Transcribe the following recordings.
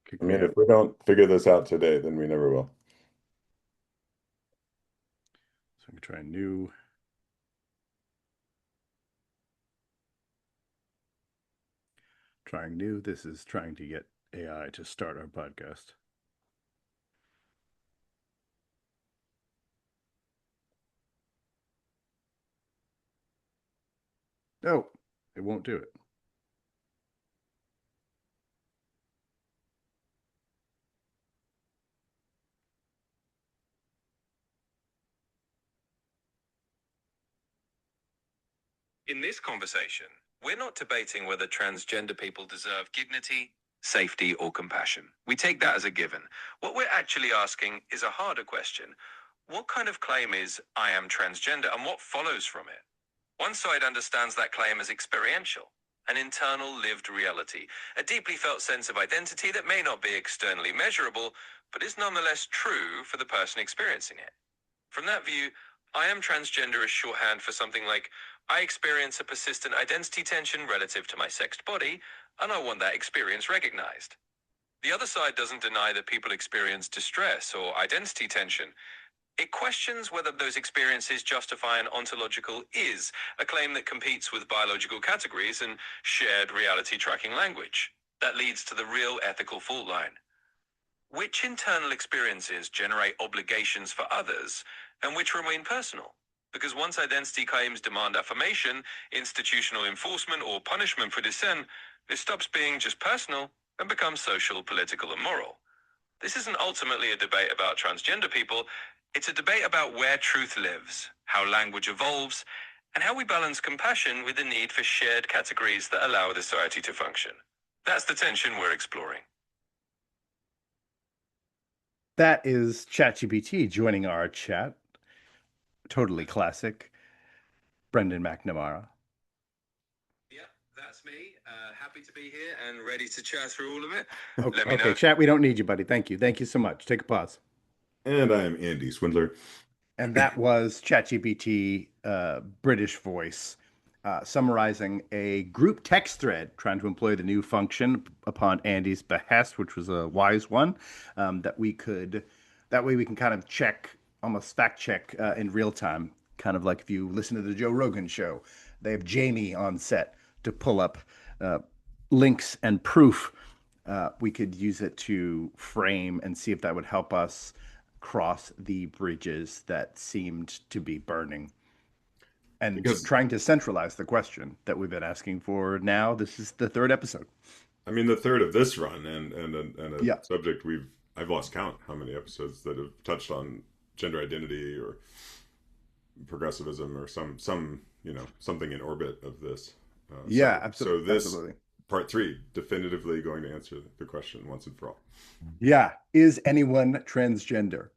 Kick I me mean, if out. we don't figure this out today, then we never will. So I'm gonna try new. Trying new. This is trying to get AI to start our podcast. Oh, it won't do it. In this conversation, we're not debating whether transgender people deserve dignity, safety, or compassion. We take that as a given. What we're actually asking is a harder question. What kind of claim is "I am transgender" and what follows from it? One side understands that claim as experiential, an internal lived reality, a deeply felt sense of identity that may not be externally measurable, but is nonetheless true for the person experiencing it. From that view, "I am transgender" is shorthand for something like, "I experience a persistent identity tension relative to my sexed body, and I want that experience recognized." The other side doesn't deny that people experience distress or identity tension. It questions whether those experiences justify an ontological is, a claim that competes with biological categories and shared reality tracking language. That leads to the real ethical fault line. Which internal experiences generate obligations for others and which remain personal? Because once identity claims demand affirmation, institutional enforcement, or punishment for dissent, it stops being just personal and becomes social, political, and moral. This isn't ultimately a debate about transgender people, it's a debate about where truth lives, how language evolves, and how we balance compassion with the need for shared categories that allow the society to function. That's the tension we're exploring. That is ChatGPT joining our chat. Totally classic. Brendan McNamara. Yeah, that's me. Happy to be here and ready to chat through all of it. Okay, Let me okay, know. chat. We don't need you, buddy. Thank you. Thank you so much. Take a pause. And I am Andy Swindler. And that was ChatGPT British voice summarizing a group text thread trying to employ the new function upon Andy's behest, which was a wise one, that we could, that way we can kind of check, almost fact check in real time, kind of like if you listen to the Joe Rogan show. They have Jamie on set to pull up uh, links and proof. We could use it to frame and see if that would help us cross the bridges that seemed to be burning and Because, trying to centralize the question that we've been asking for now. This is the third episode. I mean, the third of this run, and a Yeah. subject I've lost count how many episodes that have touched on gender identity or progressivism or something in orbit of this. Yeah, So this absolutely. part three definitively going to answer the question once and for all. Yeah. Is anyone transgender?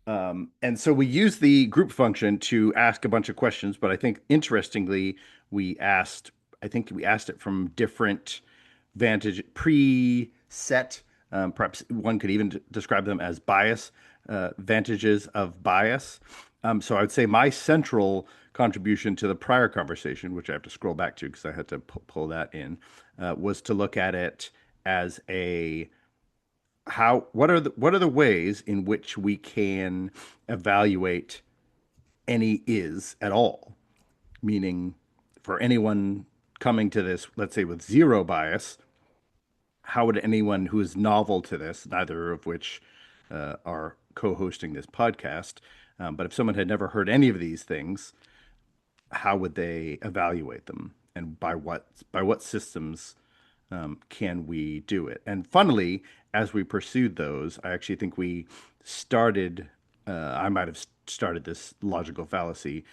And so we use the group function to ask a bunch of questions, but I think interestingly, we asked, I think we asked it from different vantage preset. Perhaps one could even describe them as bias, vantages of bias. So I would say my central contribution to the prior conversation, which I have to scroll back to because I had to pull that in, was to look at it as a how what are the ways in which we can evaluate any is at all, meaning for anyone coming to this, let's say with zero bias, how would anyone who is novel to this, neither of which are co-hosting this podcast, but if someone had never heard any of these things, how would they evaluate them, and by what systems can we do it? And funnily, as we pursued those, I actually think we started. I might have started this logical fallacy.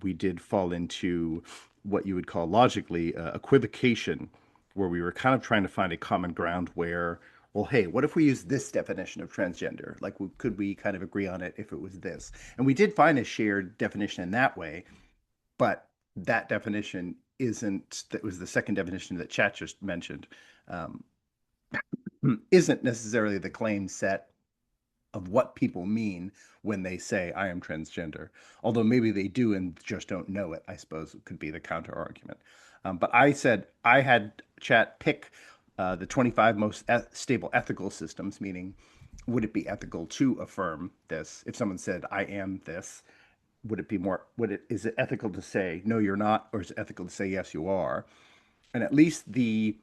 We did fall into what you would call logically equivocation, where we were kind of trying to find a common ground where, well, hey, what if we use this definition of transgender? Like, could we kind of agree on it if it was this? And we did find a shared definition in that way, but that definition isn't, that was the second definition that chat just mentioned, um, isn't necessarily the claim set of what people mean when they say I am transgender. Although maybe they do and just don't know it, I suppose it could be the counter argument. But I said I had chat pick the 25 most stable ethical systems, meaning would it be ethical to affirm this? If someone said, I am this, is it ethical to say, no, you're not, or is it ethical to say, yes, you are? And at least the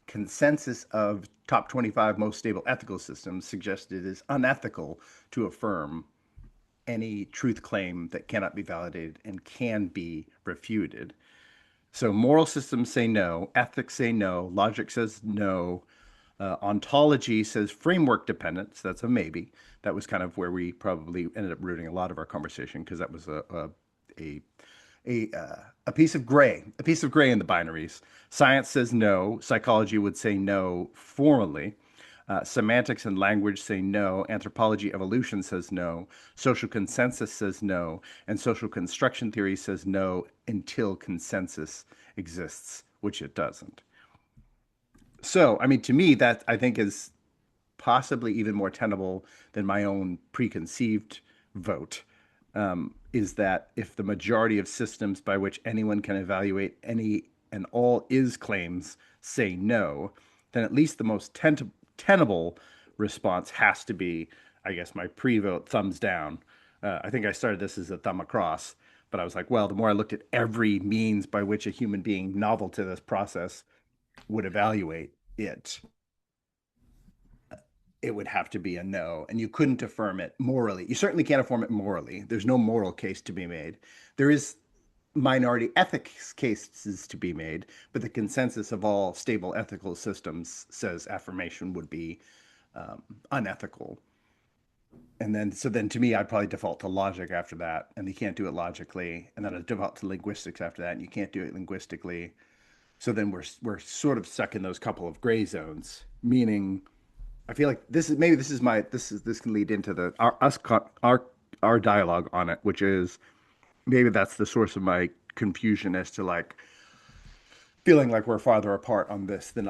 consensus of top 25 most stable ethical systems suggests it is unethical to affirm any truth claim that cannot be validated and can be refuted. So moral systems say no, ethics say no, logic says no, ontology says framework dependence. That's a maybe. That was kind of where we probably ended up rooting a lot of our conversation because that was a a piece of gray in the binaries. Science says no. Psychology would say no formally. Semantics and language say no. Anthropology evolution says no. Social consensus says no. And social construction theory says no until consensus exists, which it doesn't. So, I mean, to me, that I think is possibly even more tenable than my own preconceived vote. Is that if the majority of systems by which anyone can evaluate any and all is claims say no, then at least the most tenable response has to be, I guess, my pre-vote thumbs down. I think I started this as a thumb across, but I was like, well, the more I looked at every means by which a human being novel to this process would evaluate it, it would have to be a no. And you couldn't affirm it morally. You certainly can't affirm it morally. There's no moral case to be made. There is minority ethics cases to be made, but the consensus of all stable ethical systems says affirmation would be unethical. And then, so then to me, I'd probably default to logic after that, and you can't do it logically. And then I'd default to linguistics after that, and you can't do it linguistically. So then we're sort of stuck in those couple of gray zones, meaning I feel like this can lead into the our dialogue on it, which is maybe that's the source of my confusion as to like feeling like we're farther apart on this than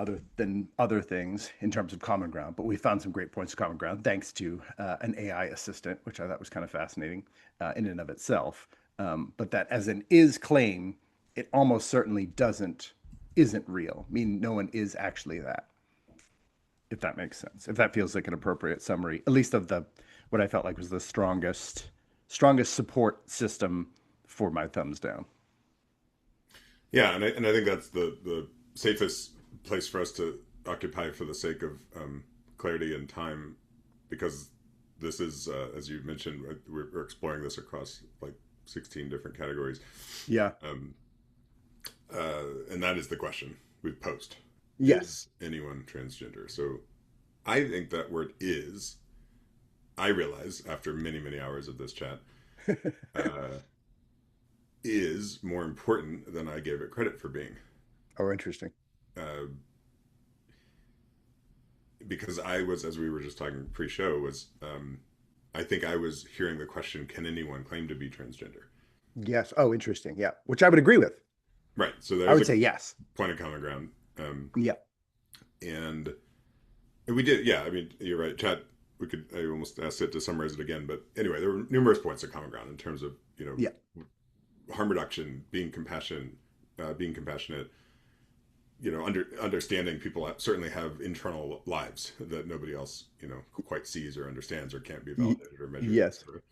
other things in terms of common ground. But we found some great points of common ground thanks to an AI assistant, which I thought was kind of fascinating in and of itself. But that as an is claim, it almost certainly doesn't isn't real. I mean, no one is actually that, if that makes sense. If that feels like an appropriate summary, at least of the what I felt like was the strongest support system for my thumbs down. Yeah, and I think that's the safest place for us to occupy for the sake of clarity and time, because this is, as you mentioned, we're exploring this across like 16 different categories, Yeah. um, and that is the question we've posed: Yes. is anyone transgender? So I think that word is. I realize after many hours of this chat, uh, is more important than I gave it credit for being. Oh, interesting. Uh, because I was, as we were just talking pre-show, was I think I was hearing the question, "Can anyone claim to be transgender?" Yes. Oh, interesting. Yeah. Which I would agree with. Right. So I there's would a say yes. point of common ground, um, Yeah. and we did. Yeah, I mean, you're right. Chat. We could. I almost asked it to summarize it again, but anyway, there were numerous points of common ground in terms of Yeah. harm reduction, being compassionate, understanding people certainly have internal lives that nobody else, quite sees or understands or can't be Y- validated or measured, yes. etc.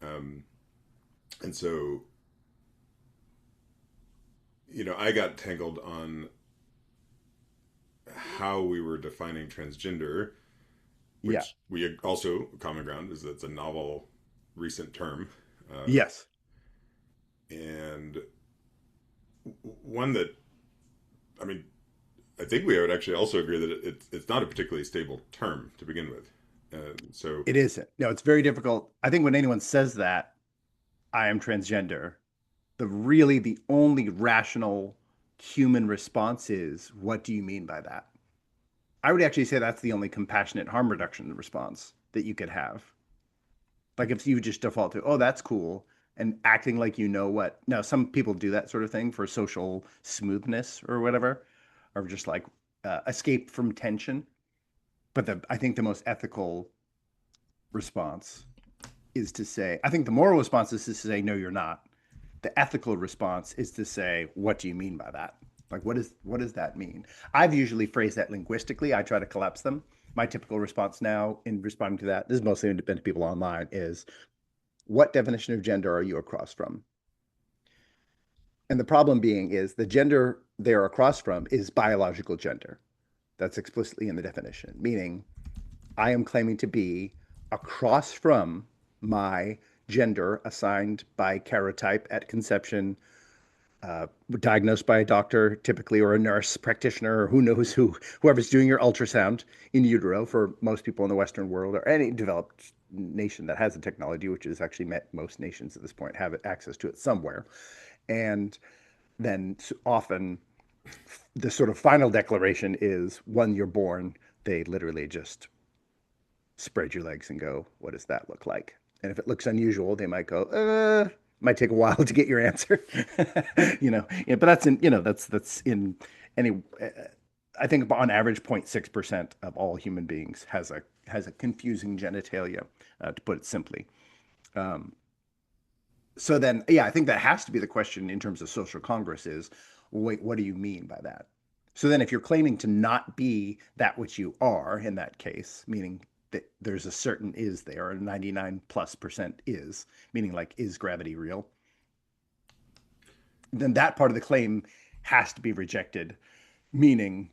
Um, and so, I got tangled on how we were defining transgender, Yeah. which we also common ground is that it's a novel, recent term, uh, Yes. and one that, I mean, I think we would actually also agree that it's not a particularly stable term to begin with. So It isn't. No, it's very difficult. I think when anyone says that, I am transgender, the only rational human response is, what do you mean by that? I would actually say that's the only compassionate harm reduction response that you could have. Like if you just default to, oh, that's cool, and acting like you know what. Now, some people do that sort of thing for social smoothness or whatever, or just like escape from tension. But I think the most ethical response is to say, I think the moral response is to say, no, you're not. The ethical response is to say, what do you mean by that? Like, what does that mean? I've usually phrased that linguistically. I try to collapse them. My typical response now in responding to that, this is mostly independent people online, is what definition of gender are you across from? And the problem being is the gender they're across from is biological gender. That's explicitly in the definition, meaning I am claiming to be across from my gender assigned by karyotype at conception, diagnosed by a doctor, typically, or a nurse practitioner, or who knows who, whoever's doing your ultrasound in utero for most people in the Western world or any developed nation that has a technology, which is actually met most nations at this point have access to it somewhere. And then often the sort of final declaration is when you're born, they literally just spread your legs and go, what does that look like? And if it looks unusual, they might go, might take a while to get your answer. Yeah, but that's in, that's in any, I think on average 0.6% of all human beings has a confusing genitalia, to put it simply. Um, so then, yeah, I think that has to be the question in terms of social congress is, wait, what do you mean by that? So then if you're claiming to not be that which you are in that case, meaning that there's a certain is there, a 99+% is, meaning like, is gravity real? Then that part of the claim has to be rejected, meaning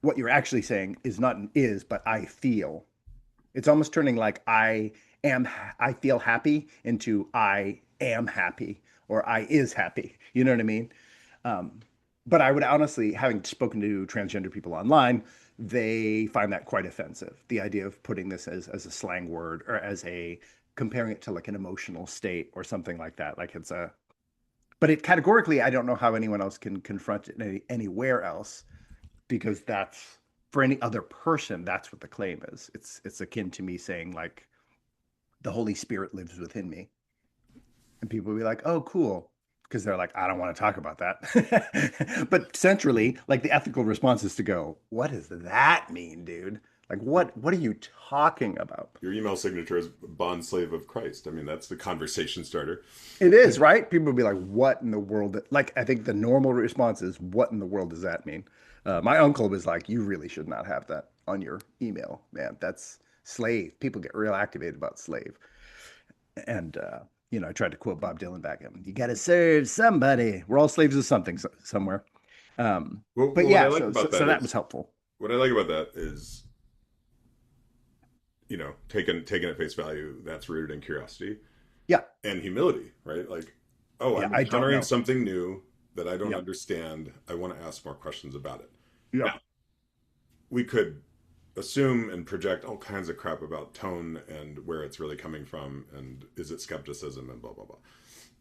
what you're actually saying is not an is, but I feel. It's almost turning like am, I feel happy into I am happy or I is happy. You know what I mean? Um, but I would honestly, having spoken to transgender people online, they find that quite offensive. The idea of putting this as a slang word or as a comparing it to like an emotional state or something like that. Like it's a, but it categorically, I don't know how anyone else can confront it anywhere else because that's for any other person, that's what the claim is. It's akin to me saying like the Holy Spirit lives within me. And people will be like, oh, cool. Because they're like, I don't want to talk about that. But centrally, like the ethical response is to go, what does that mean, dude? Like, what are you talking about? Your email signature is bond slave of Christ. I mean, that's the conversation starter. It is, right? People will be like, what in the world? Like, I think the normal response is, what in the world does that mean? My uncle was like, you really should not have that on your email, man. That's slave. People get real activated about slave. And I tried to quote Bob Dylan back at him. You got to serve somebody. We're all slaves of something somewhere. Um, but What I yeah, like about so that that was is helpful. what I like about that is taken at face value. That's rooted in curiosity Yeah, and humility, right? Like, oh, yeah. I'm I don't encountering know. something new that I don't Yeah, understand. I want to ask more questions about it. yeah, Now, we could assume and project all kinds of crap about tone and where it's really coming from and is it skepticism and blah blah blah,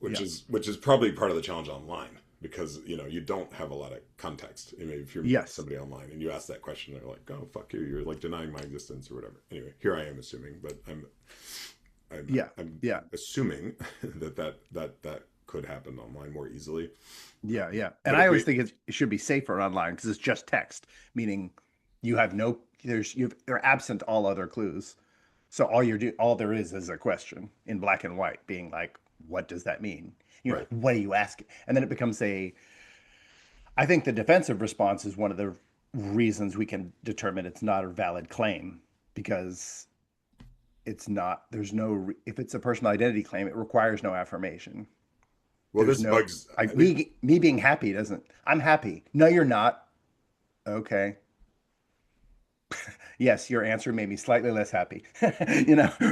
which yeah, is probably part of the challenge online because you don't have a lot of context. I mean, if you're meeting yes, somebody online and you ask that question, they're like, "Oh, fuck you," you're like denying my existence or whatever. Anyway, here I am assuming, but yeah, I'm yeah, assuming that could happen online more easily. yeah, yeah. And But I if always we think it should be safer online because it's just text, meaning you have no, you're absent all other clues. So all there is a question in black and white, being like, what does that mean? right, What are you asking? And then it becomes I think the defensive response is one of the reasons we can determine it's not a valid claim because there's no, if it's a personal identity claim, it requires no affirmation. well, There's this no, bugs. I like think me being happy doesn't, I'm happy. No, you're not. Okay. Yes, your answer made me slightly less happy,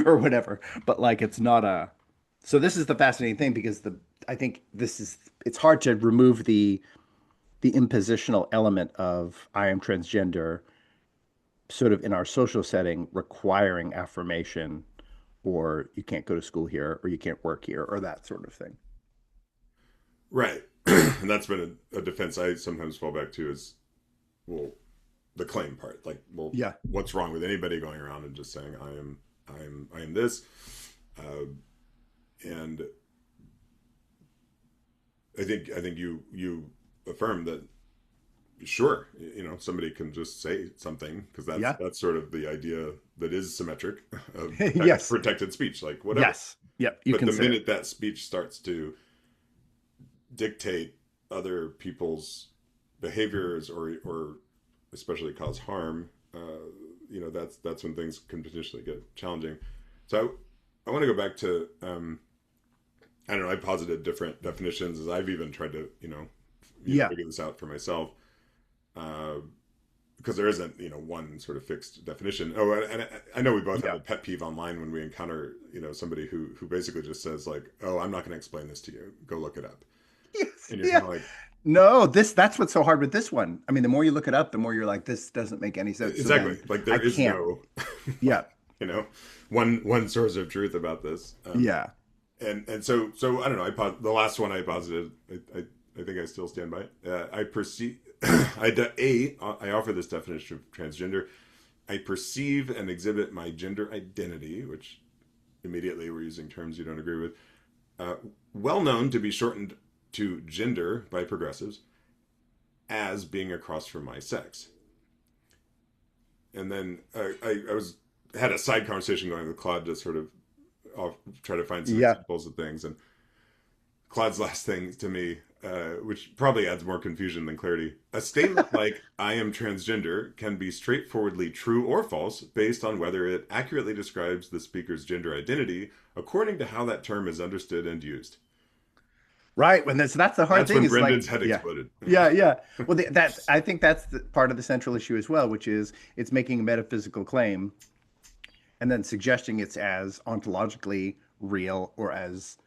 or whatever. But like, it's not so this is the fascinating thing because I think it's hard to remove the impositional element of I am transgender sort of in our social setting requiring affirmation or you can't go to school here or you can't work here or that sort of thing. right, and that's been a defense I sometimes fall back to is well the claim part. Like, well, Yeah. what's wrong with anybody going around and just saying I am this, uh, and I think you affirm that sure, somebody can just say something because Yeah. that's sort of the idea that is symmetric of Yes. protected speech, like whatever. Yes. Yep. You But can the say it. minute that speech starts to dictate other people's behaviors or especially cause harm, that's when things can potentially get challenging. So I want to go back to I don't know. I posited different definitions as I've even tried to Yeah. figure this out for myself. Uh, because there isn't one sort of fixed definition. Oh, and I know we both have Yeah. a pet peeve online when we encounter somebody who basically just says like, "Oh, I'm not going to explain this to you. Go look it up." Yes. And you're Yeah. kind of like, No, that's what's so hard with this one. I mean, the more you look it up, the more you're like, this doesn't make any sense. So exactly, then like I there is can't. no Yeah. you know one source of truth about this. Yeah. And so I don't know. The last one I posited. I think I still stand by it. I perceive. I offer this definition of transgender. I perceive and exhibit my gender identity, which immediately we're using terms you don't agree with, uh, well known to be shortened to gender by progressives, as being across from my sex. And then I was had a side conversation going with Claude to sort of try to find some Yeah. examples of things. And Claude's last thing to me, which probably adds more confusion than clarity, a statement like "I am transgender" can be straightforwardly true or false based on whether it accurately describes the speaker's gender identity according to how that term is understood and used. Right. When that's the hard That's thing when is like, Brendan's head yeah. exploded. Yeah, yeah. Well, that's I think that's part of the central issue as well, which is it's making a metaphysical claim and then suggesting it's as ontologically real or as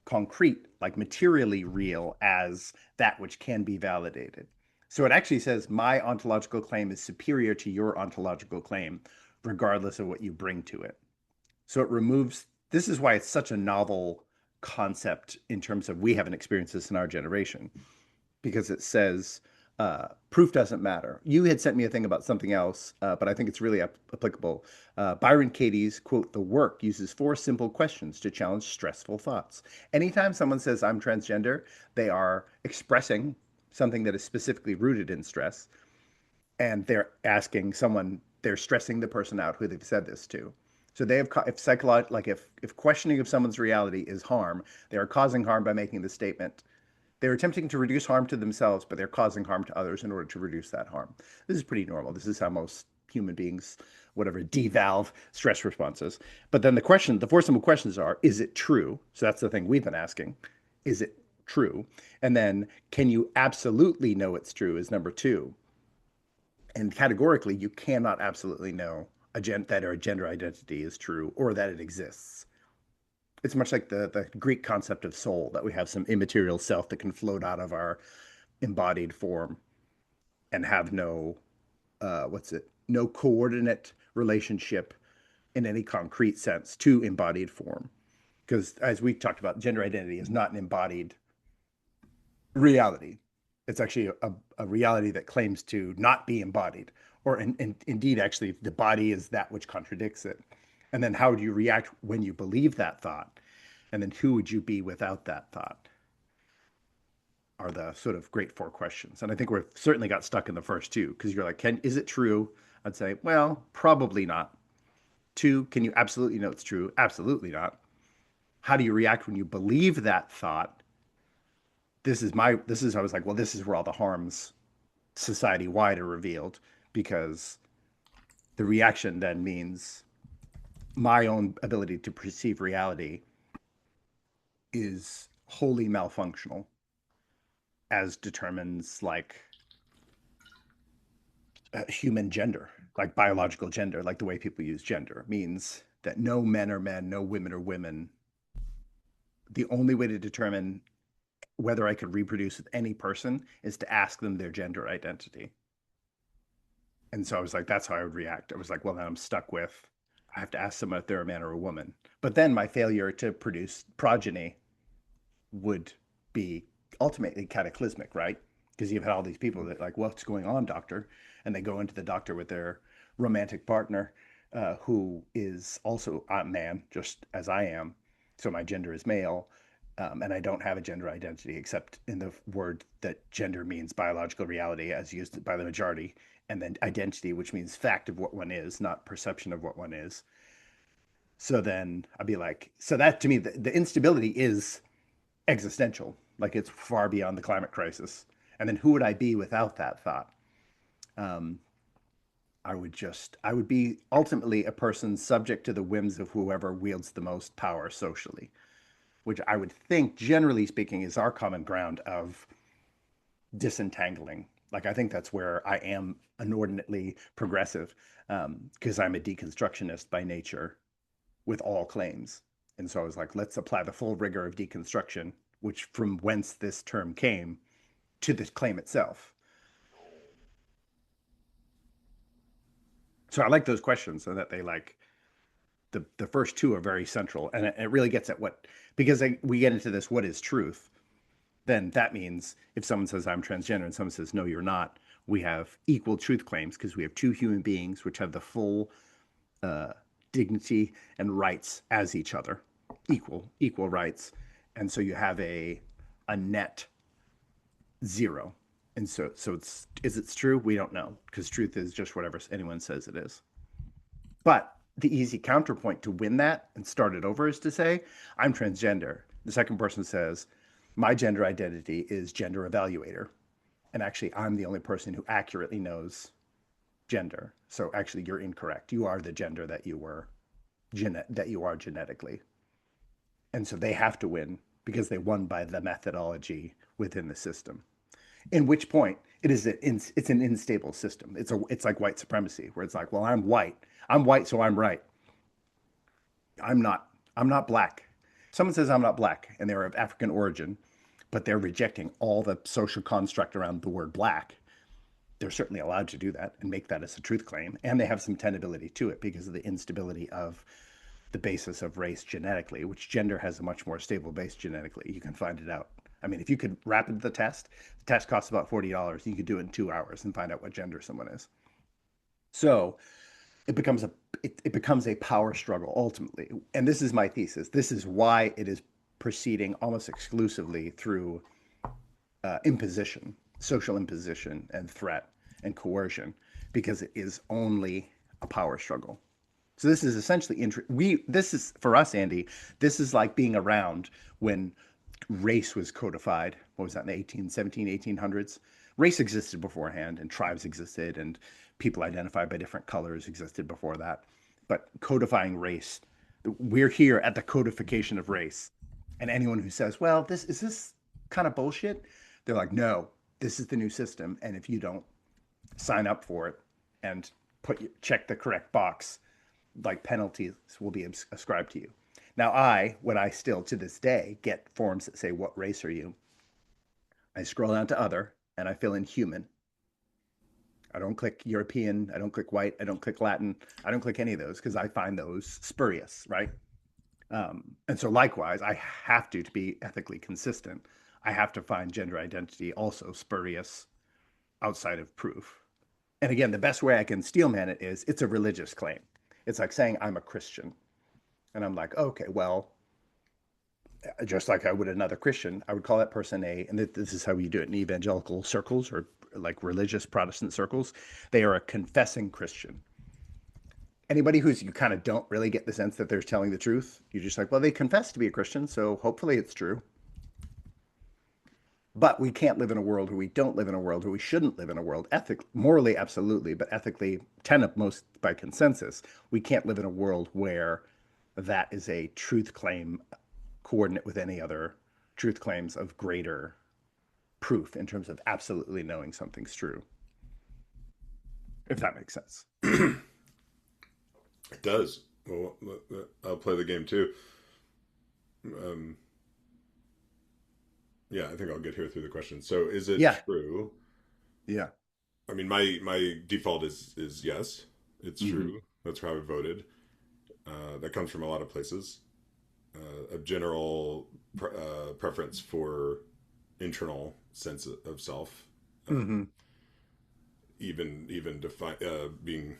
concrete, like materially real as that which can be validated. So it actually says my ontological claim is superior to your ontological claim, regardless of what you bring to it. So it removes, this is why it's such a novel concept in terms of we haven't experienced this in our generation because it says proof doesn't matter. You had sent me a thing about something else, but I think it's really applicable. Byron Katie's quote, "The work uses four simple questions to challenge stressful thoughts." Anytime someone says I'm transgender, they are expressing something that is specifically rooted in stress, and they're asking someone, they're stressing the person out who they've said this to. So they have, if like if questioning of someone's reality is harm, they are causing harm by making the statement. They're attempting to reduce harm to themselves, but they're causing harm to others in order to reduce that harm. This is pretty normal. This is how most human beings, whatever, devalve stress responses. But then the four simple questions are, is it true? So that's the thing we've been asking. Is it true? And then, can you absolutely know it's true is number two. And categorically, you cannot absolutely know that a gender identity is true or that it exists. It's much like the Greek concept of soul, that we have some immaterial self that can float out of our embodied form and have no no coordinate relationship in any concrete sense to embodied form. Because as we talked about, gender identity is not an embodied reality. It's actually a reality that claims to not be embodied, or indeed, actually, the body is that which contradicts it. And then how do you react when you believe that thought? And then who would you be without that thought? Are the sort of great four questions. And I think we've certainly got stuck in the first two because you're like, is it true? I'd say, well, probably not. Two, can you absolutely know it's true? Absolutely not. How do you react when you believe that thought? I was like, well, this is where all the harms society wide are revealed because the reaction then means my own ability to perceive reality is wholly malfunctional as determines like human gender, like biological gender, like the way people use gender, means that no men are men, no women are women. The only way to determine whether I could reproduce with any person is to ask them their gender identity. And so I was like, that's how I would react. I was like, well, then I'm stuck with, I have to ask someone if they're a man or a woman. But then my failure to produce progeny would be ultimately cataclysmic, right? Because you've had all these people that like, what's going on, doctor? And they go into the doctor with their romantic partner, who is also a man, just as I am. So my gender is male, and I don't have a gender identity except in the word that gender means biological reality as used by the majority, and then identity, which means fact of what one is, not perception of what one is. So then I'd be like, so that to me, the instability is existential. Like it's far beyond the climate crisis. And then who would I be without that thought? Um, I would be ultimately a person subject to the whims of whoever wields the most power socially, which I would think, generally speaking, is our common ground of disentangling. Like, I think that's where I am inordinately progressive, because I'm a deconstructionist by nature with all claims. And so I was like, let's apply the full rigor of deconstruction, which from whence this term came, to the claim itself. So I like those questions so that they like the first two are very central, and it really gets at what, because we get into this, what is truth? Then that means if someone says I'm transgender and someone says no, you're not, we have equal truth claims because we have two human beings which have the full uh, dignity and rights as each other, equal rights, and so you have a net zero. And so it's, is it true? We don't know, because truth is just whatever anyone says it is. But the easy counterpoint to win that and start it over is to say, I'm transgender. The second person says, my gender identity is gender evaluator. And actually, I'm the only person who accurately knows gender. So actually, you're incorrect. You are the gender that you were, that you are genetically. And so they have to win because they won by the methodology within the system. In which point it's an unstable system. It's like white supremacy, where it's like, well, I'm white, so I'm right. I'm not. I'm not black. Someone says I'm not black and they're of African origin, but they're rejecting all the social construct around the word black. They're certainly allowed to do that and make that as a truth claim. And they have some tenability to it because of the instability of the basis of race genetically, which gender has a much more stable base genetically. You can find it out. I mean, if you could rapid the test costs about $40. You could do it in 2 hours and find out what gender someone is. So it becomes it becomes a power struggle ultimately. And this is my thesis. This is why it is proceeding almost exclusively through imposition, social imposition, and threat and coercion, because it is only a power struggle. So this is essentially we. This is for us, Andy. This is like being around when race was codified. What was that, in the 1817, 1800s? Race existed beforehand, and tribes existed, and people identified by different colors existed before that. But codifying race, we're here at the codification of race. And anyone who says, "Well, this kind of bullshit," they're like, "No, this is the new system, and if you don't sign up for it and check the correct box, like penalties will be ascribed to you." Now, when I still to this day get forms that say, "What race are you?" I scroll down to other and I fill in human. I don't click European. I don't click white. I don't click Latin. I don't click any of those because I find those spurious, right? And so, likewise, I have to be ethically consistent, I have to find gender identity also spurious outside of proof. And again, the best way I can steelman it is it's a religious claim. It's like saying I'm a Christian. And I'm like, okay, well, just like I would another Christian, I would call that person and this is how we do it in evangelical circles or like religious Protestant circles. They are a confessing Christian. Anybody who's, you kind of don't really get the sense that they're telling the truth. You're just like, well, they confess to be a Christian, so hopefully it's true. But we can't live in a world, or we don't live in a world, or we shouldn't live in a world, ethically, morally, absolutely, but ethically, tenet most by consensus, we can't live in a world where that is a truth claim coordinate with any other truth claims of greater proof in terms of absolutely knowing something's true, if that makes sense. It does. Well, I'll play the game too. Um, yeah, I think I'll get here through the question. So, is it Yeah. true? Yeah. I mean, my default is yes, it's Mm-hmm. true. That's how I voted. That comes from a lot of places. A general preference for internal sense of self, um, Mm-hmm. even define being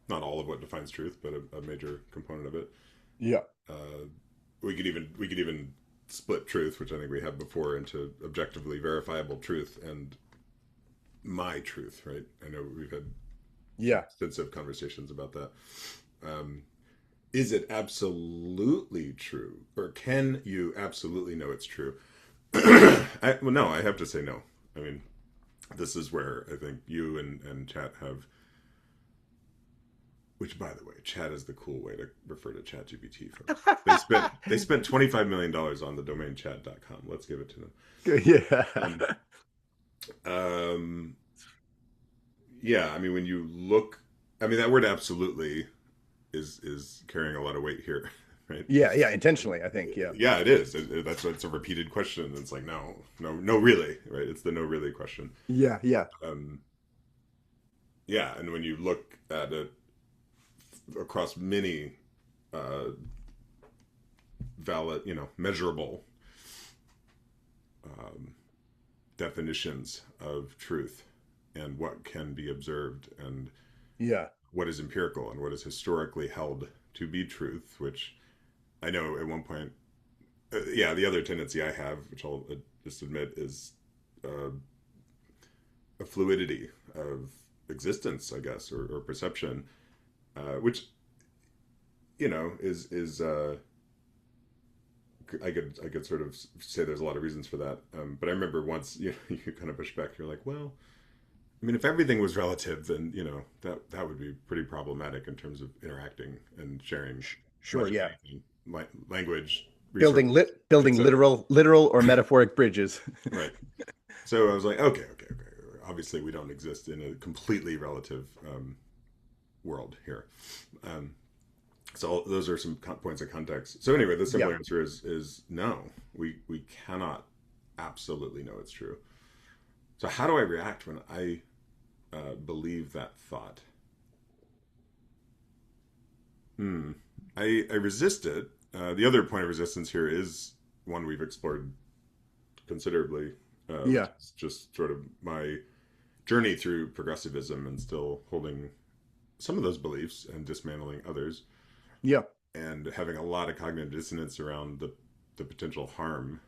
not all of what defines truth, but a major component of it. Yeah. Uh, we could even split truth, which I think we have before, into objectively verifiable truth and my truth. Right? I know we've had Yeah. extensive conversations about that. Um, is it absolutely true, or can you absolutely know it's true? Well, no, I have to say no. I mean, this is where I think you and Chat have, which by the way, Chat is the cool way to refer to ChatGPT, folks. They spent $25 million on the domain chat.com. Let's give it to them. Yeah. Um, um, yeah, I mean, when you look, I mean, that word absolutely is carrying a lot of weight here, right? Yeah, yeah, intentionally, I think. Yeah. Yeah, it is. That's it's a repeated question. It's like no, no, no, really, right? It's the no, really question. Yeah, yeah. Um, yeah, and when you look at it across many uh, valid, measurable um, definitions of truth and what can be observed and Yeah. what is empirical and what is historically held to be truth, which I know at one point, yeah, the other tendency I have, which I'll just admit, is uh, a fluidity of existence, I guess, or perception, which is I could sort of say there's a lot of reasons for that. But I remember once you kind of push back. You're like, well, I mean, if everything was relative, then that would be pretty problematic in terms of interacting and sharing Sure, much of yeah. anything, language, Building resources, building etc. literal or metaphoric bridges. Right. So I was like, okay, okay, okay. Obviously, we don't exist in a completely relative world here. Um, so those are some points of context. So anyway, the simple Yeah. answer is no. We cannot absolutely know it's true. So how do I react when I believe that thought? Hmm. I resist it. The other point of resistance here is one we've explored considerably, which Yeah. is just sort of my journey through progressivism and still holding some of those beliefs and dismantling others, Yeah. and having a lot of cognitive dissonance around the potential harm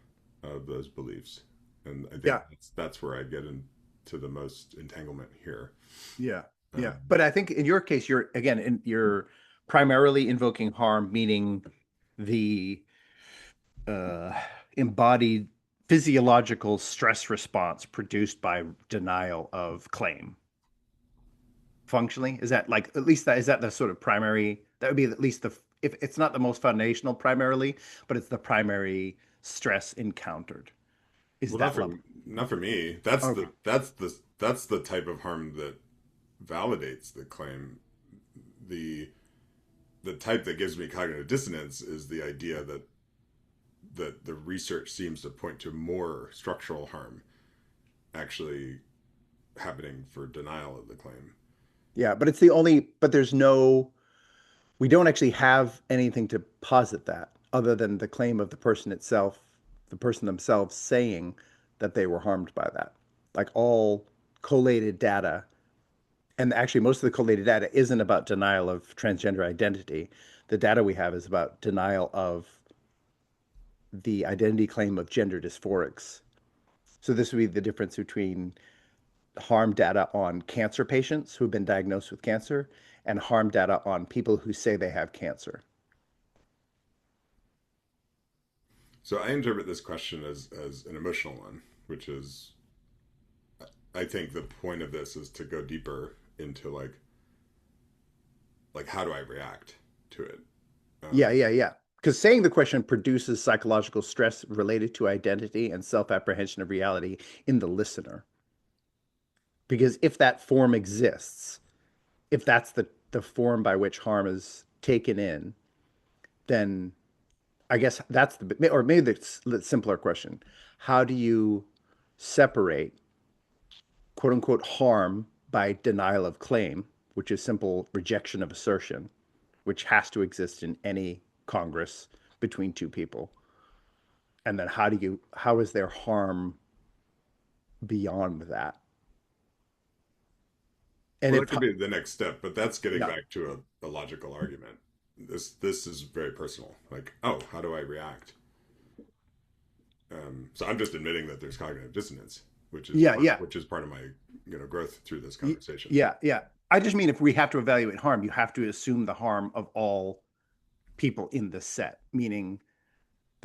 of those beliefs. And I think Yeah. that's where I get into the most entanglement here. Yeah. Yeah. Um, But I think in your case, you're primarily invoking harm, meaning the uh, embodied physiological stress response produced by denial of claim. Functionally, is that like at least that is that the sort of primary? That would be at least the if it's not the most foundational primarily, but it's the primary stress encountered. Is well, that level? not for me. That's Okay. the type of harm that validates the claim. The the type that gives me cognitive dissonance is the idea that the research seems to point to more structural harm actually happening for denial of the claim. Yeah, but it's the only, but there's no, we don't actually have anything to posit that other than the claim of the person itself, the person themselves saying that they were harmed by that. Like all collated data, and actually most of the collated data isn't about denial of transgender identity. The data we have is about denial of the identity claim of gender dysphorics. So this would be the difference between harm data on cancer patients who've been diagnosed with cancer and harm data on people who say they have cancer. So I interpret this question as an emotional one, which is I think the point of this is to go deeper into like how do I react to it? Yeah, Um, yeah, yeah. Because saying the question produces psychological stress related to identity and self-apprehension of reality in the listener. Because if that form exists, if that's the form by which harm is taken in, then I guess that's the, or maybe the simpler question. How do you separate quote unquote harm by denial of claim, which is simple rejection of assertion, which has to exist in any Congress between two people? And then how is there harm beyond that? And well, if, that could be the next step, but that's getting yeah, back to a logical argument. This is very personal. Like, oh, how do I react? So I'm just admitting that there's cognitive dissonance, yeah, yeah, which is part of my growth through this conversation. yeah, yeah. I just mean if we have to evaluate harm, you have to assume the harm of all people in the set, meaning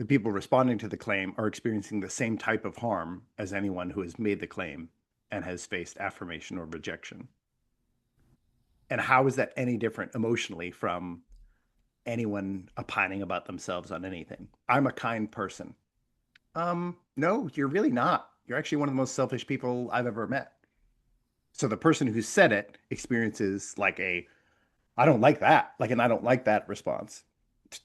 the people responding to the claim are experiencing the same type of harm as anyone who has made the claim and has faced affirmation or rejection. And how is that any different emotionally from anyone opining about themselves on anything? I'm a kind person. No, you're really not. You're actually one of the most selfish people I've ever met. So the person who said it experiences like a I don't like that, like an I don't like that response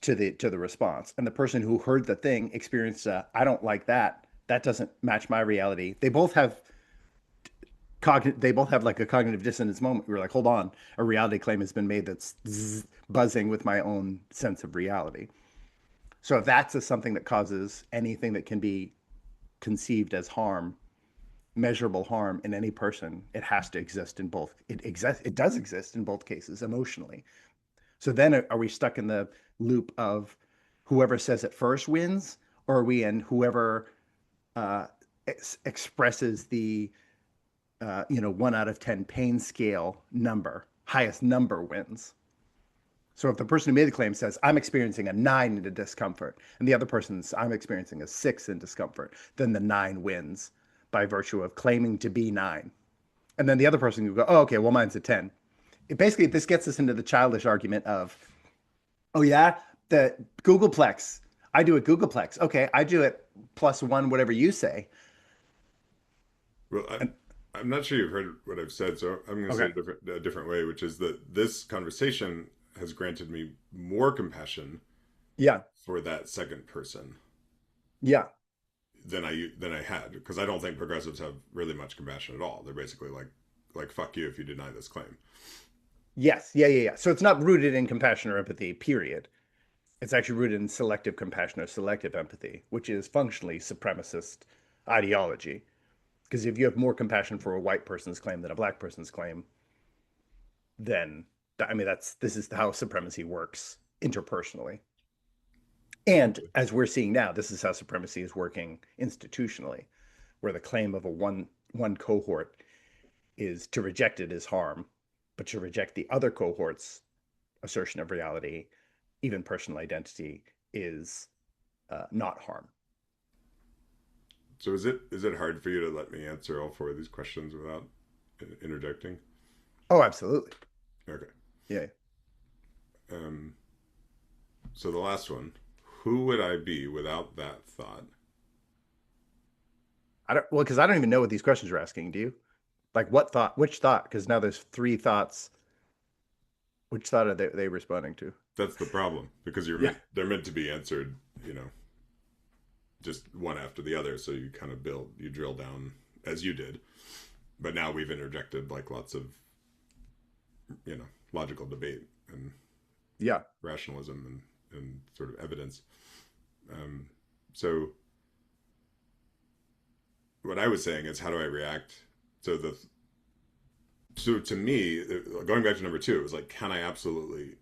to the response. And the person who heard the thing experienced a I don't like that. That doesn't match my reality. They both have like a cognitive dissonance moment. We're like, hold on, a reality claim has been made that's buzzing with my own sense of reality. So if that's something that causes anything that can be conceived as harm, measurable harm in any person, it has to exist in both. It does exist in both cases emotionally. So then are we stuck in the loop of whoever says it first wins, or are we in whoever expresses the 1 out of 10 pain scale number, highest number wins? So if the person who made the claim says, I'm experiencing a 9 in discomfort, and the other person's, I'm experiencing a 6 in discomfort, then the 9 wins by virtue of claiming to be 9. And then the other person can go, oh, okay, well, mine's a 10. Basically, this gets us into the childish argument of, oh, yeah, the Googleplex. I do it Googleplex. Okay, I do it +1, whatever you say. Well, And, I'm not sure you've heard what I've said, so I'm going to say okay. it a different way, which is that this conversation has granted me more compassion Yeah. for that second person Yeah. than I had, because I don't think progressives have really much compassion at all. They're basically like fuck you if you deny this claim. Yes. Yeah. Yeah. Yeah. So it's not rooted in compassion or empathy, period. It's actually rooted in selective compassion or selective empathy, which is functionally supremacist ideology. Because if you have more compassion for a white person's claim than a black person's claim, then I mean this is how supremacy works interpersonally. And as we're seeing now, this is how supremacy is working institutionally, where the claim of a one cohort is to reject it as harm, but to reject the other cohort's assertion of reality, even personal identity, is not harm. So is it hard for you to let me answer all four of these questions without interjecting? Oh, absolutely. Okay. Yeah. Um, so the last one, who would I be without that thought? Well, because I don't even know what these questions are asking. Do you? Like what thought? Which thought? Because now there's three thoughts. Which thought are they responding to? That's the problem because Yeah. they're meant to be answered, just one after the other. So you kind of you drill down as you did, but now we've interjected like lots of logical debate and Yeah. rationalism and sort of evidence. Um, so what I was saying is, how do I react? So the so to me, going back to number two, it was like, can I absolutely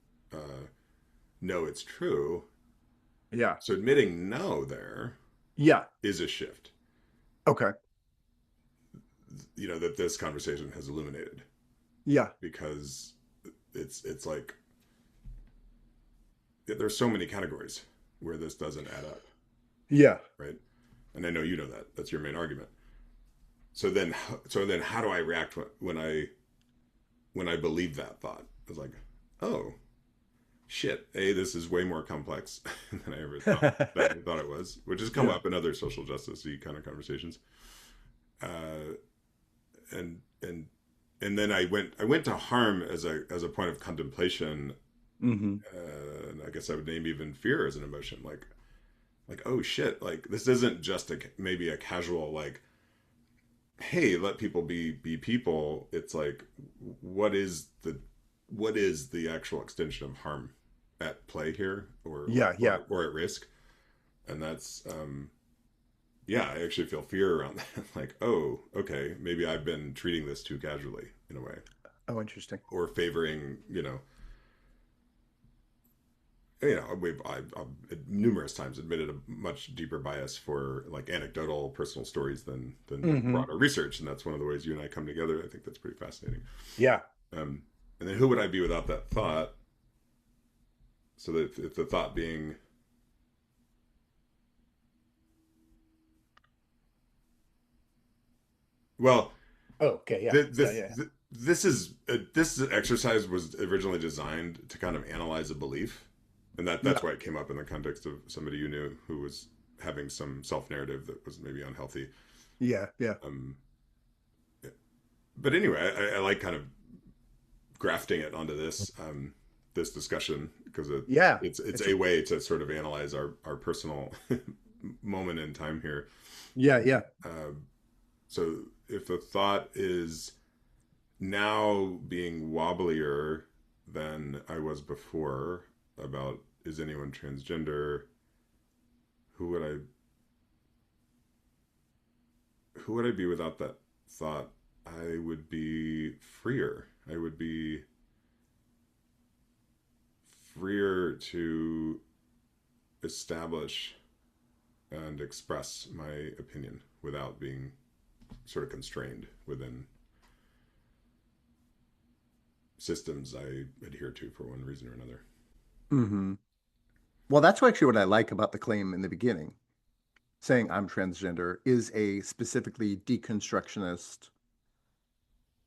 know it's true? Yeah. So admitting no there Yeah. is a shift, Okay. that this conversation has illuminated Yeah. because it's like there's so many categories where this doesn't add up, Yeah. right? And I know you know that. That's your main argument. So then, how do I react when I believe that thought? It's like, oh shit, this is way more complex than I ever thought it was, which has come Yeah. up in other social justice kind of conversations. Uh, and and and then I went to harm as a point of contemplation. Hmm. And I guess I would name even fear as an emotion, like oh shit, like this isn't just maybe a casual like, hey, let people be people. It's like, what is the actual extension of harm at play here, Yeah. Yeah. or at risk? And that's yeah, I actually feel fear around that. Like, oh, okay, maybe I've been treating this too casually in a way, Oh, interesting. or favoring, I've numerous times admitted a much deeper bias for like anecdotal personal stories than like Hmm. broader research, and that's one of the ways you and I come together. I think that's pretty fascinating. Yeah. Um, and then who would I be without that thought? So that if the thought being Well, Oh, okay, yeah, yeah, yeah, this exercise was originally designed to kind of analyze a belief, and yeah, that's why it came up in the context of somebody you knew who was having some self narrative that was maybe unhealthy. yeah, yeah, Um, but anyway, I like kind of grafting it onto this discussion because yeah. it's It's a way to sort of analyze our personal moment in time here. yeah, yeah. So if the thought is now being wobblier than I was before about is anyone transgender, who would I who would I be without that thought? I would be freer. I would be freer to establish and express my opinion without being sort of constrained within systems I adhere to for one reason or another. Hmm. Well, that's actually what I like about the claim in the beginning. Saying I'm transgender is a specifically deconstructionist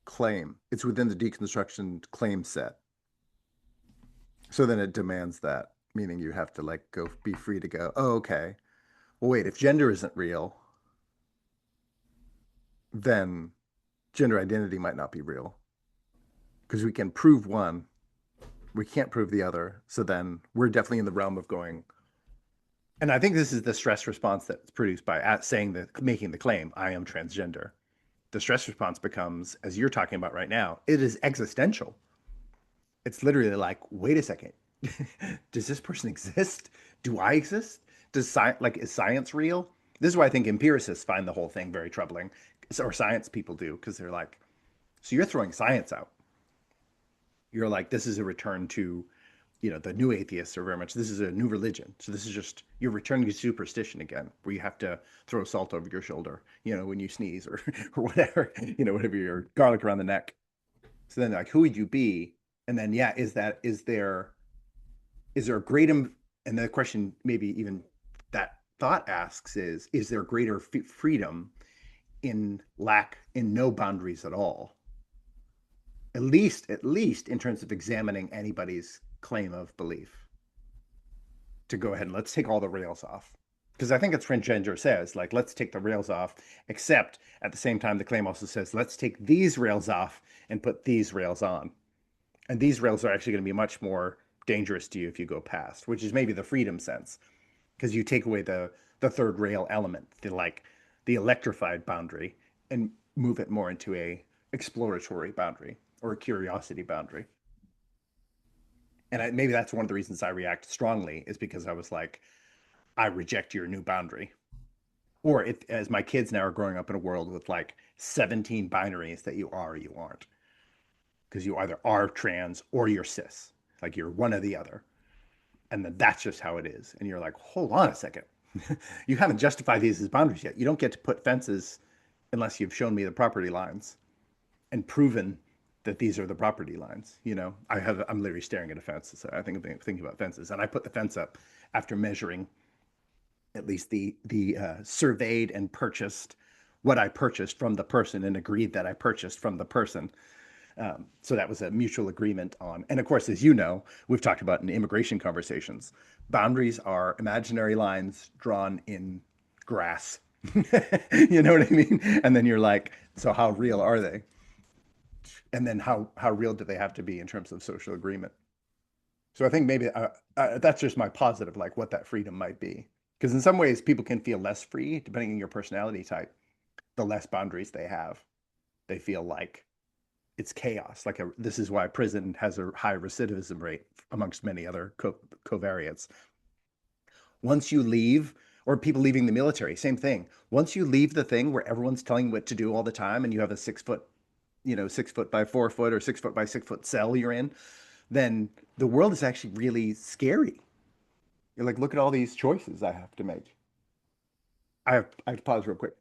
claim. It's within the deconstruction claim set. So then it demands that, meaning you have to like go be free to go, oh, okay. Well, wait, if gender isn't real, then gender identity might not be real because we can prove one, we can't prove the other. So then we're definitely in the realm of going. And I think this is the stress response that's produced by saying that, making the claim, I am transgender. The stress response becomes, as you're talking about right now, it is existential. It's literally like, wait a second, does this person exist? Do I exist? Does science like is science real? This is why I think empiricists find the whole thing very troubling, or science people do, because they're like, so you're throwing science out. You're like, this is a return to, the new atheists are very much, this is a new religion. So this is just, you're returning to superstition again, where you have to throw salt over your shoulder, when you sneeze or, or whatever, whatever your garlic around the neck. So then like, who would you be? And then, yeah, is there a and the question maybe even that thought asks is there greater freedom in no boundaries at all? At least in terms of examining anybody's claim of belief, to go ahead and let's take all the rails off. Because I think it's transgender says, like, let's take the rails off, except at the same time, the claim also says, let's take these rails off and put these rails on. And these rails are actually going to be much more dangerous to you if you go past, which is maybe the freedom sense, because you take away the third rail element, the electrified boundary, and move it more into a exploratory boundary or a curiosity boundary. And maybe that's one of the reasons I react strongly is because I was like, I reject your new boundary. Or if, as my kids now are growing up in a world with like 17 binaries that you are or you aren't, because you either are trans or you're cis, like you're one or the other. And then that's just how it is. And you're like, hold on a second. You haven't justified these as boundaries yet. You don't get to put fences unless you've shown me the property lines and proven that these are the property lines. I'm literally staring at a fence. So I think I'm thinking about fences. And I put the fence up after measuring at least the surveyed and purchased what I purchased from the person and agreed that I purchased from the person. So that was a mutual agreement on. And of course, as you know, we've talked about in immigration conversations, boundaries are imaginary lines drawn in grass. You know what I mean? And then you're like, so how real are they? And then how real do they have to be in terms of social agreement? So I think maybe that's just my positive, like what that freedom might be. Because in some ways, people can feel less free depending on your personality type. The less boundaries they have, they feel like it's chaos. This is why prison has a high recidivism rate amongst many other covariates. Once you leave, or people leaving the military, same thing. Once you leave the thing where everyone's telling you what to do all the time, and you have a 6 foot, 6 foot by 4 foot or 6 foot by 6 foot cell you're in, then the world is actually really scary. You're like, look at all these choices I have to make. I have to pause real quick.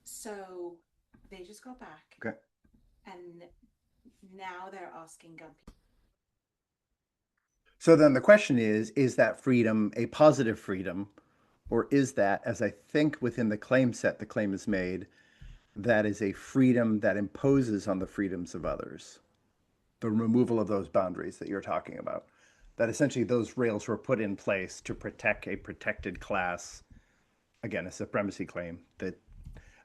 So they just got back Okay. and now they're asking Gumpy. So then the question is that freedom a positive freedom Or is that, as I think within the claim set, the claim is made, that is a freedom that imposes on the freedoms of others? The removal of those boundaries that you're talking about. That essentially those rails were put in place to protect a protected class. Again, a supremacy claim that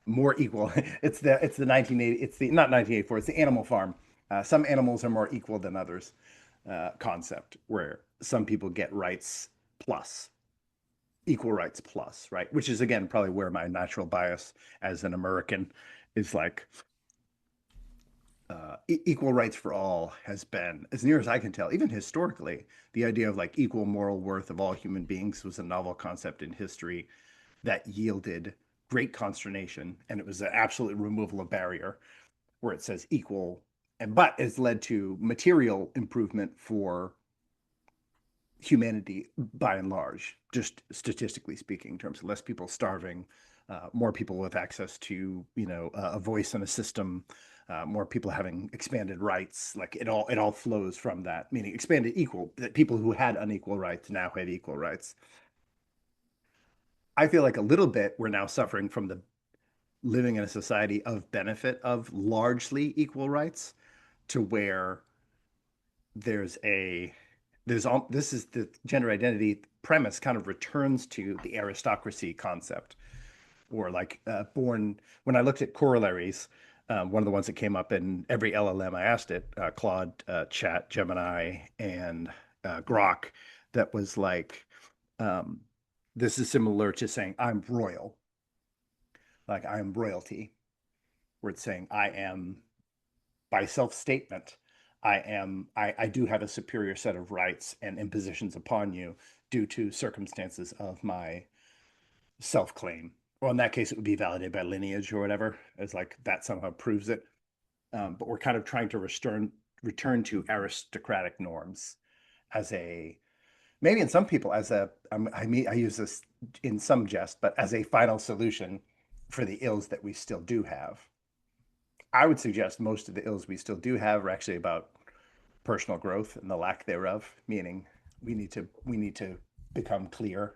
more equal. It's the 1980. It's the not 1984. It's the Animal Farm. Some animals are more equal than others. Concept where some people get rights plus equal rights plus, right? Which is again probably where my natural bias as an American is like equal rights for all has been, as near as I can tell, even historically, the idea of like equal moral worth of all human beings was a novel concept in history that yielded great consternation, and it was an absolute removal of barrier where it says equal, and but it's led to material improvement for humanity by and large, just statistically speaking, in terms of less people starving, more people with access to a voice in a system, more people having expanded rights. Like it all flows from that, meaning expanded equal that people who had unequal rights now have equal rights. I feel like a little bit we're now suffering from the living in a society of benefit of largely equal rights to where there's a there's all this is the gender identity premise kind of returns to the aristocracy concept or like born when I looked at corollaries. One of the ones that came up in every LLM I asked it, Claude, Chat, Gemini, and Grok, that was like, um, this is similar to saying I'm royal, like I am royalty, where it's saying I am by self-statement, I do have a superior set of rights and impositions upon you due to circumstances of my self-claim. Well, in that case, it would be validated by lineage or whatever, as like that somehow proves it. But we're kind of trying to return to aristocratic norms as a maybe in some people as a I use this in some jest, but as a final solution for the ills that we still do have. I would suggest most of the ills we still do have are actually about personal growth and the lack thereof, meaning we need to become clear,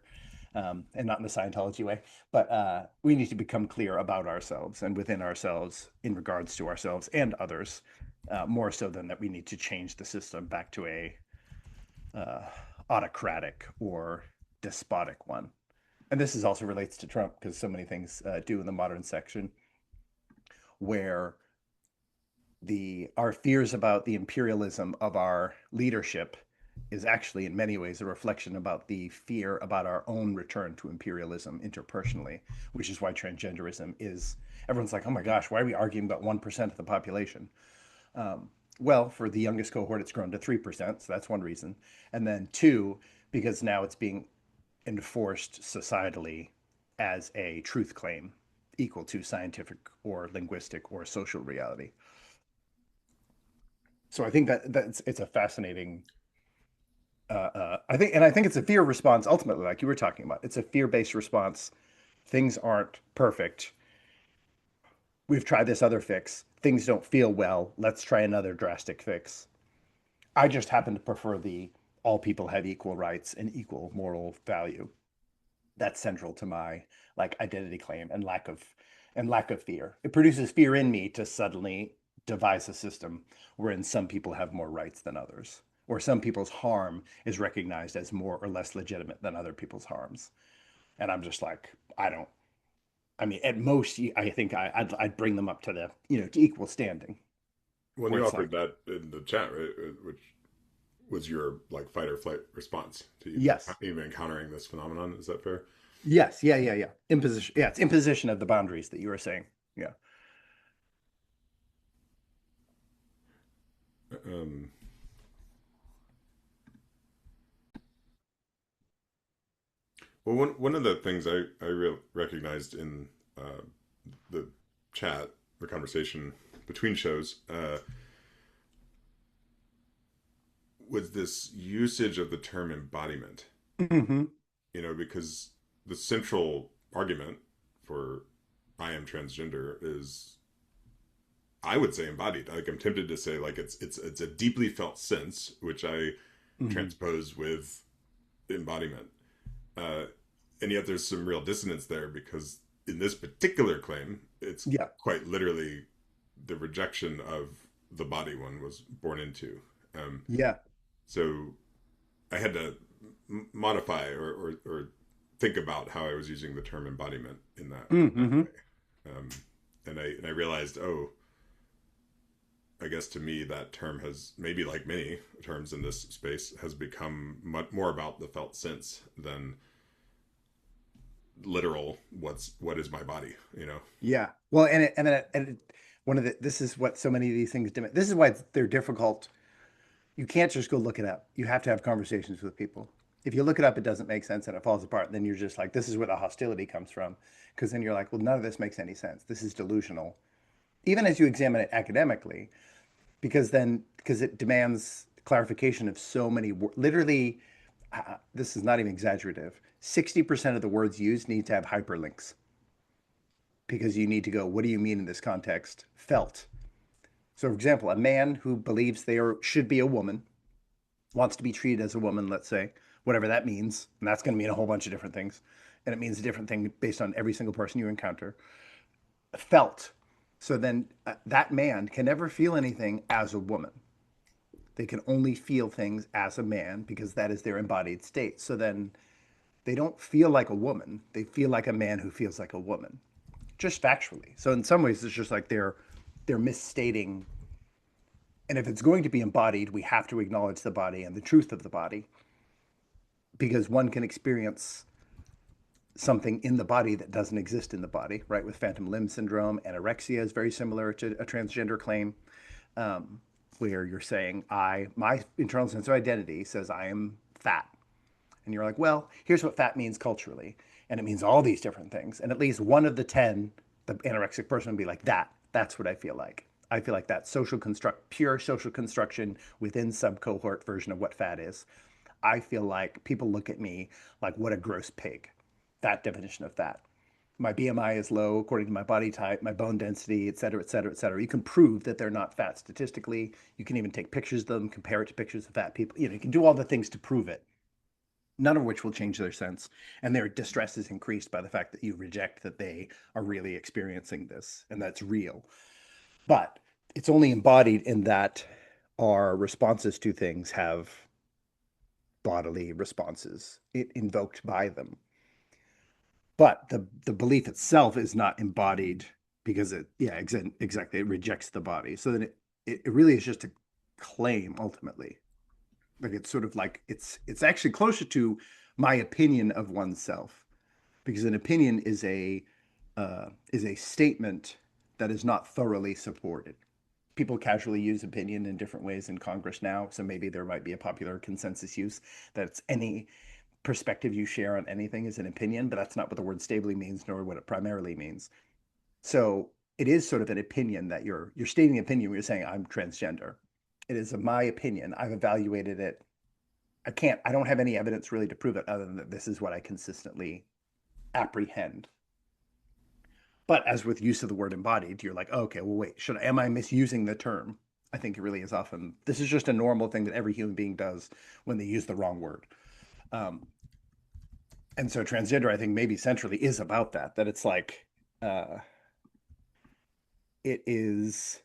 and not in the Scientology way, but we need to become clear about ourselves and within ourselves in regards to ourselves and others, more so than that we need to change the system back to a uh, autocratic or despotic one. And this is also relates to Trump because so many things do in the modern section where the our fears about the imperialism of our leadership is actually in many ways a reflection about the fear about our own return to imperialism interpersonally, which is why transgenderism is everyone's like, oh my gosh, why are we arguing about 1% of the population? Well, for the youngest cohort, it's grown to 3%, so that's one reason. And then two, because now it's being enforced societally as a truth claim equal to scientific or linguistic or social reality. So I think that's it's a fascinating. I think it's a fear response ultimately, like you were talking about. It's a fear-based response. Things aren't perfect. We've tried this other fix. Things don't feel well. Let's try another drastic fix. I just happen to prefer the all people have equal rights and equal moral value. That's central to my like identity claim and lack of fear. It produces fear in me to suddenly devise a system wherein some people have more rights than others, or some people's harm is recognized as more or less legitimate than other people's harms. And I'm just like, I don't. I mean, at most, I think I'd bring them up to the to equal standing, When where you it's offered like, that in the chat, right, which was your like fight or flight response to yes, even encountering this phenomenon, is that fair? yes, yeah, yeah, yeah, imposition, yeah, it's imposition of the boundaries that you were saying, yeah. Um, well, one of the things I recognized in the chat, the conversation between shows, was this usage of the term embodiment. Hmm. Because the central argument for I am transgender is, I would say, embodied. Like, I'm tempted to say like it's a deeply felt sense, which I Hmm. transpose with embodiment. Uh, and yet there's some real dissonance there because in this particular claim, it's Yeah. quite literally the rejection of the body one was born into. Um, Yeah. so I had to modify or think about how I was using the term embodiment in that Mm-hmm. way. And I realized, oh, I guess to me that term has maybe like many terms in this space has become much more about the felt sense than literal what is my body, you know. Yeah. Well, one of the this is what so many of these things demand. This is why they're difficult. You can't just go look it up. You have to have conversations with people. If you look it up, it doesn't make sense and it falls apart. Then you're just like, this is where the hostility comes from. Because then you're like, well, none of this makes any sense. This is delusional. Even as you examine it academically, because it demands clarification of so many literally, this is not even exaggerative. 60% of the words used need to have hyperlinks because you need to go, what do you mean in this context? Felt. So, for example, a man who believes should be a woman wants to be treated as a woman, let's say, whatever that means, and that's going to mean a whole bunch of different things, and it means a different thing based on every single person you encounter. Felt. So then that man can never feel anything as a woman. They can only feel things as a man because that is their embodied state. So then they don't feel like a woman. They feel like a man who feels like a woman, just factually. So in some ways, it's just like they're misstating. And if it's going to be embodied, we have to acknowledge the body and the truth of the body because one can experience something in the body that doesn't exist in the body, right? With phantom limb syndrome, anorexia is very similar to a transgender claim, where you're saying, my internal sense of identity says I am fat. And you're like, well, here's what fat means culturally. And it means all these different things. And at least one of the 10, the anorexic person would be like, that's what I feel like. I feel like that pure social construction within sub cohort version of what fat is. I feel like people look at me like, what a gross pig. That definition of fat. My BMI is low according to my body type, my bone density, et cetera, et cetera, et cetera. You can prove that they're not fat statistically. You can even take pictures of them, compare it to pictures of fat people. You can do all the things to prove it, none of which will change their sense. And their distress is increased by the fact that you reject that they are really experiencing this and that's real. But it's only embodied in that our responses to things have bodily responses invoked by them. But the belief itself is not embodied because exactly, it rejects the body. So then it really is just a claim ultimately. Like it's sort of like it's actually closer to my opinion of oneself because an opinion is a statement that is not thoroughly supported. People casually use opinion in different ways in Congress now, so maybe there might be a popular consensus use that it's any perspective you share on anything is an opinion, but that's not what the word stably means, nor what it primarily means. So it is sort of an opinion that you're stating an opinion when you're saying I'm transgender. It is my opinion. I've evaluated it. I don't have any evidence really to prove it other than that this is what I consistently apprehend. But as with use of the word embodied, you're like, oh, okay, well, wait, am I misusing the term? I think it really is often, this is just a normal thing that every human being does when they use the wrong word. Um, and so transgender, I think maybe centrally is about that it's like, uh, it is,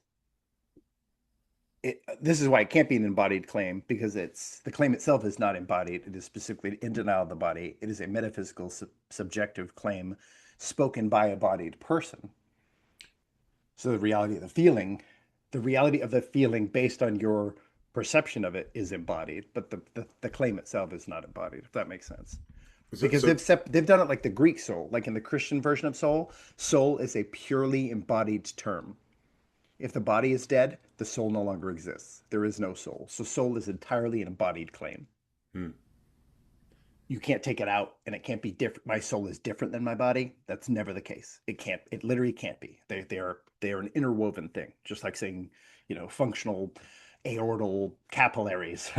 this is why it can't be an embodied claim because the claim itself is not embodied. It is specifically in denial of the body. It is a metaphysical subjective claim spoken by a bodied person. So the reality of the feeling based on your perception of it is embodied, but the claim itself is not embodied, if that makes sense. So, Because so they've done it like the Greek soul, like in the Christian version of soul is a purely embodied term. If the body is dead, the soul no longer exists. There is no soul. So soul is entirely an embodied claim. hmm. You can't take it out and it can't be different. My soul is different than my body. That's never the case. It literally can't be. They are an interwoven thing, just like saying, functional aortal capillaries,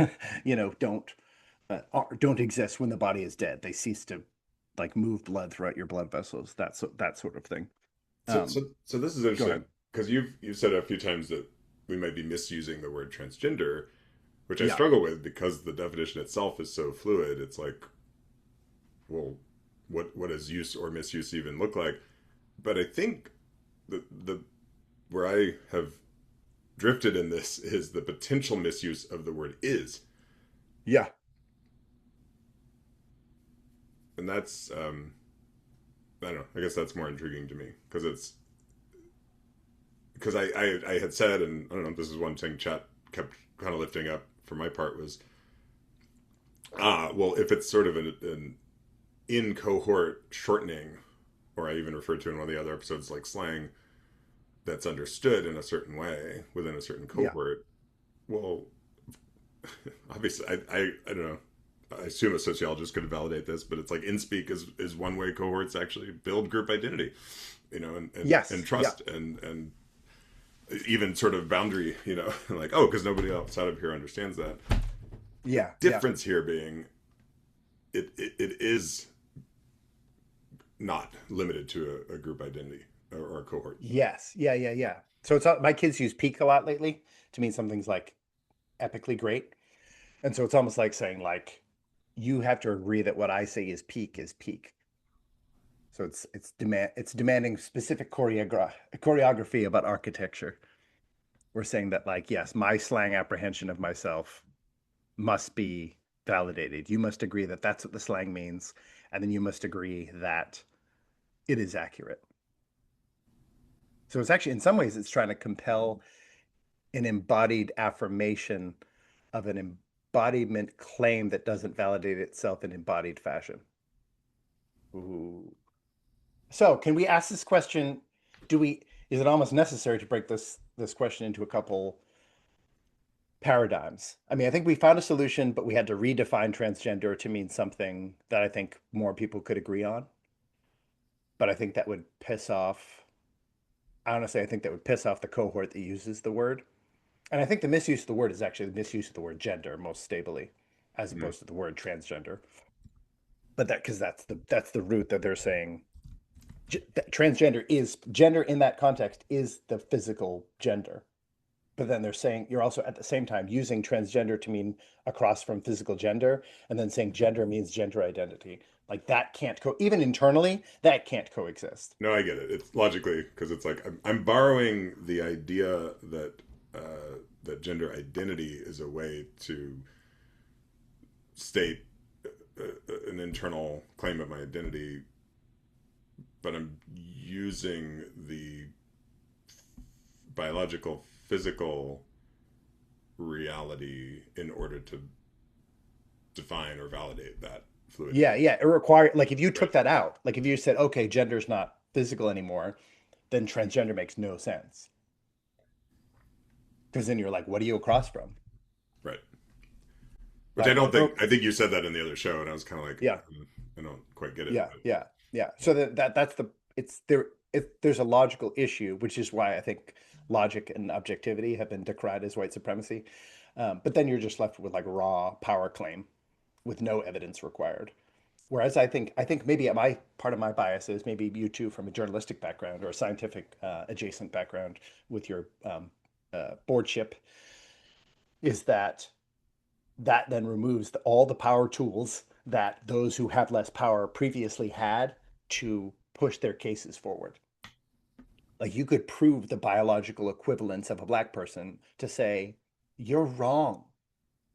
don't exist when the body is dead. They cease to like move blood throughout your blood vessels. That sort of thing. So, so, Um, so this is Go ahead. interesting because you've said a few times that we might be misusing the word transgender, which I Yeah. struggle with because the definition itself is so fluid. It's like, well, what does use or misuse even look like? But I think the where I have drifted in this is the potential misuse of the word is, Yeah. and that's I don't know. I guess that's more intriguing to me because I had said, and I don't know, this is one thing chat kept kind of lifting up for my part was well, if it's sort of an in cohort shortening, or I even referred to in one of the other episodes like slang that's understood in a certain way within a certain Yeah. cohort. Well, obviously, I don't know. I assume a sociologist could validate this, but it's like in speak is one way cohorts actually build group identity, and Yes. Yeah. trust and even sort of boundary, like, oh, because nobody outside of here understands that. The Yeah. Yeah. difference here being it is not limited to a group identity or a cohort. Yes. Yeah. Yeah. Yeah. So it's my kids use peak a lot lately to mean something's like epically great. And so it's almost like saying like you have to agree that what I say is peak is peak. So it's demanding specific choreography about architecture. We're saying that like yes, my slang apprehension of myself must be validated. You must agree that that's what the slang means, and then you must agree that it is accurate. So it's actually in some ways it's trying to compel an embodied affirmation of an embodiment claim that doesn't validate itself in embodied fashion. Ooh. So, can we ask this question? Do we? Is it almost necessary to break this question into a couple paradigms? I mean, I think we found a solution, but we had to redefine transgender to mean something that I think more people could agree on. But I think that would piss off. Honestly, I think that would piss off the cohort that uses the word. And I think the misuse of the word is actually the misuse of the word gender most stably, as Mm. opposed to the word transgender. But that because that's the root that they're saying that transgender is gender in that context is the physical gender. But then they're saying you're also at the same time using transgender to mean across from physical gender, and then saying gender means gender identity. Like that can't even internally that can't coexist. No, I get it. It's logically because it's like I'm borrowing the idea that gender identity is a way to state an internal claim of my identity, but I'm using the biological, physical reality in order to define or validate that Yeah, fluidity. yeah. It requires like if you Right. took that out, like if you said, okay, gender's not physical anymore, then transgender makes no sense. Because then you're like, what are you across from? Right. Which I But don't think, oh, I think you said that in the other show, and I was kind of like, yeah, I don't quite get it. yeah, yeah, yeah. So that's the it's there. There's a logical issue, which is why I think logic and objectivity have been decried as white supremacy. But then you're just left with like raw power claim with no evidence required. Whereas I think maybe my part of my bias is maybe you too from a journalistic background or a scientific adjacent background with your boardship is that then removes all the power tools that those who have less power previously had to push their cases forward. Like you could prove the biological equivalence of a black person to say, you're wrong.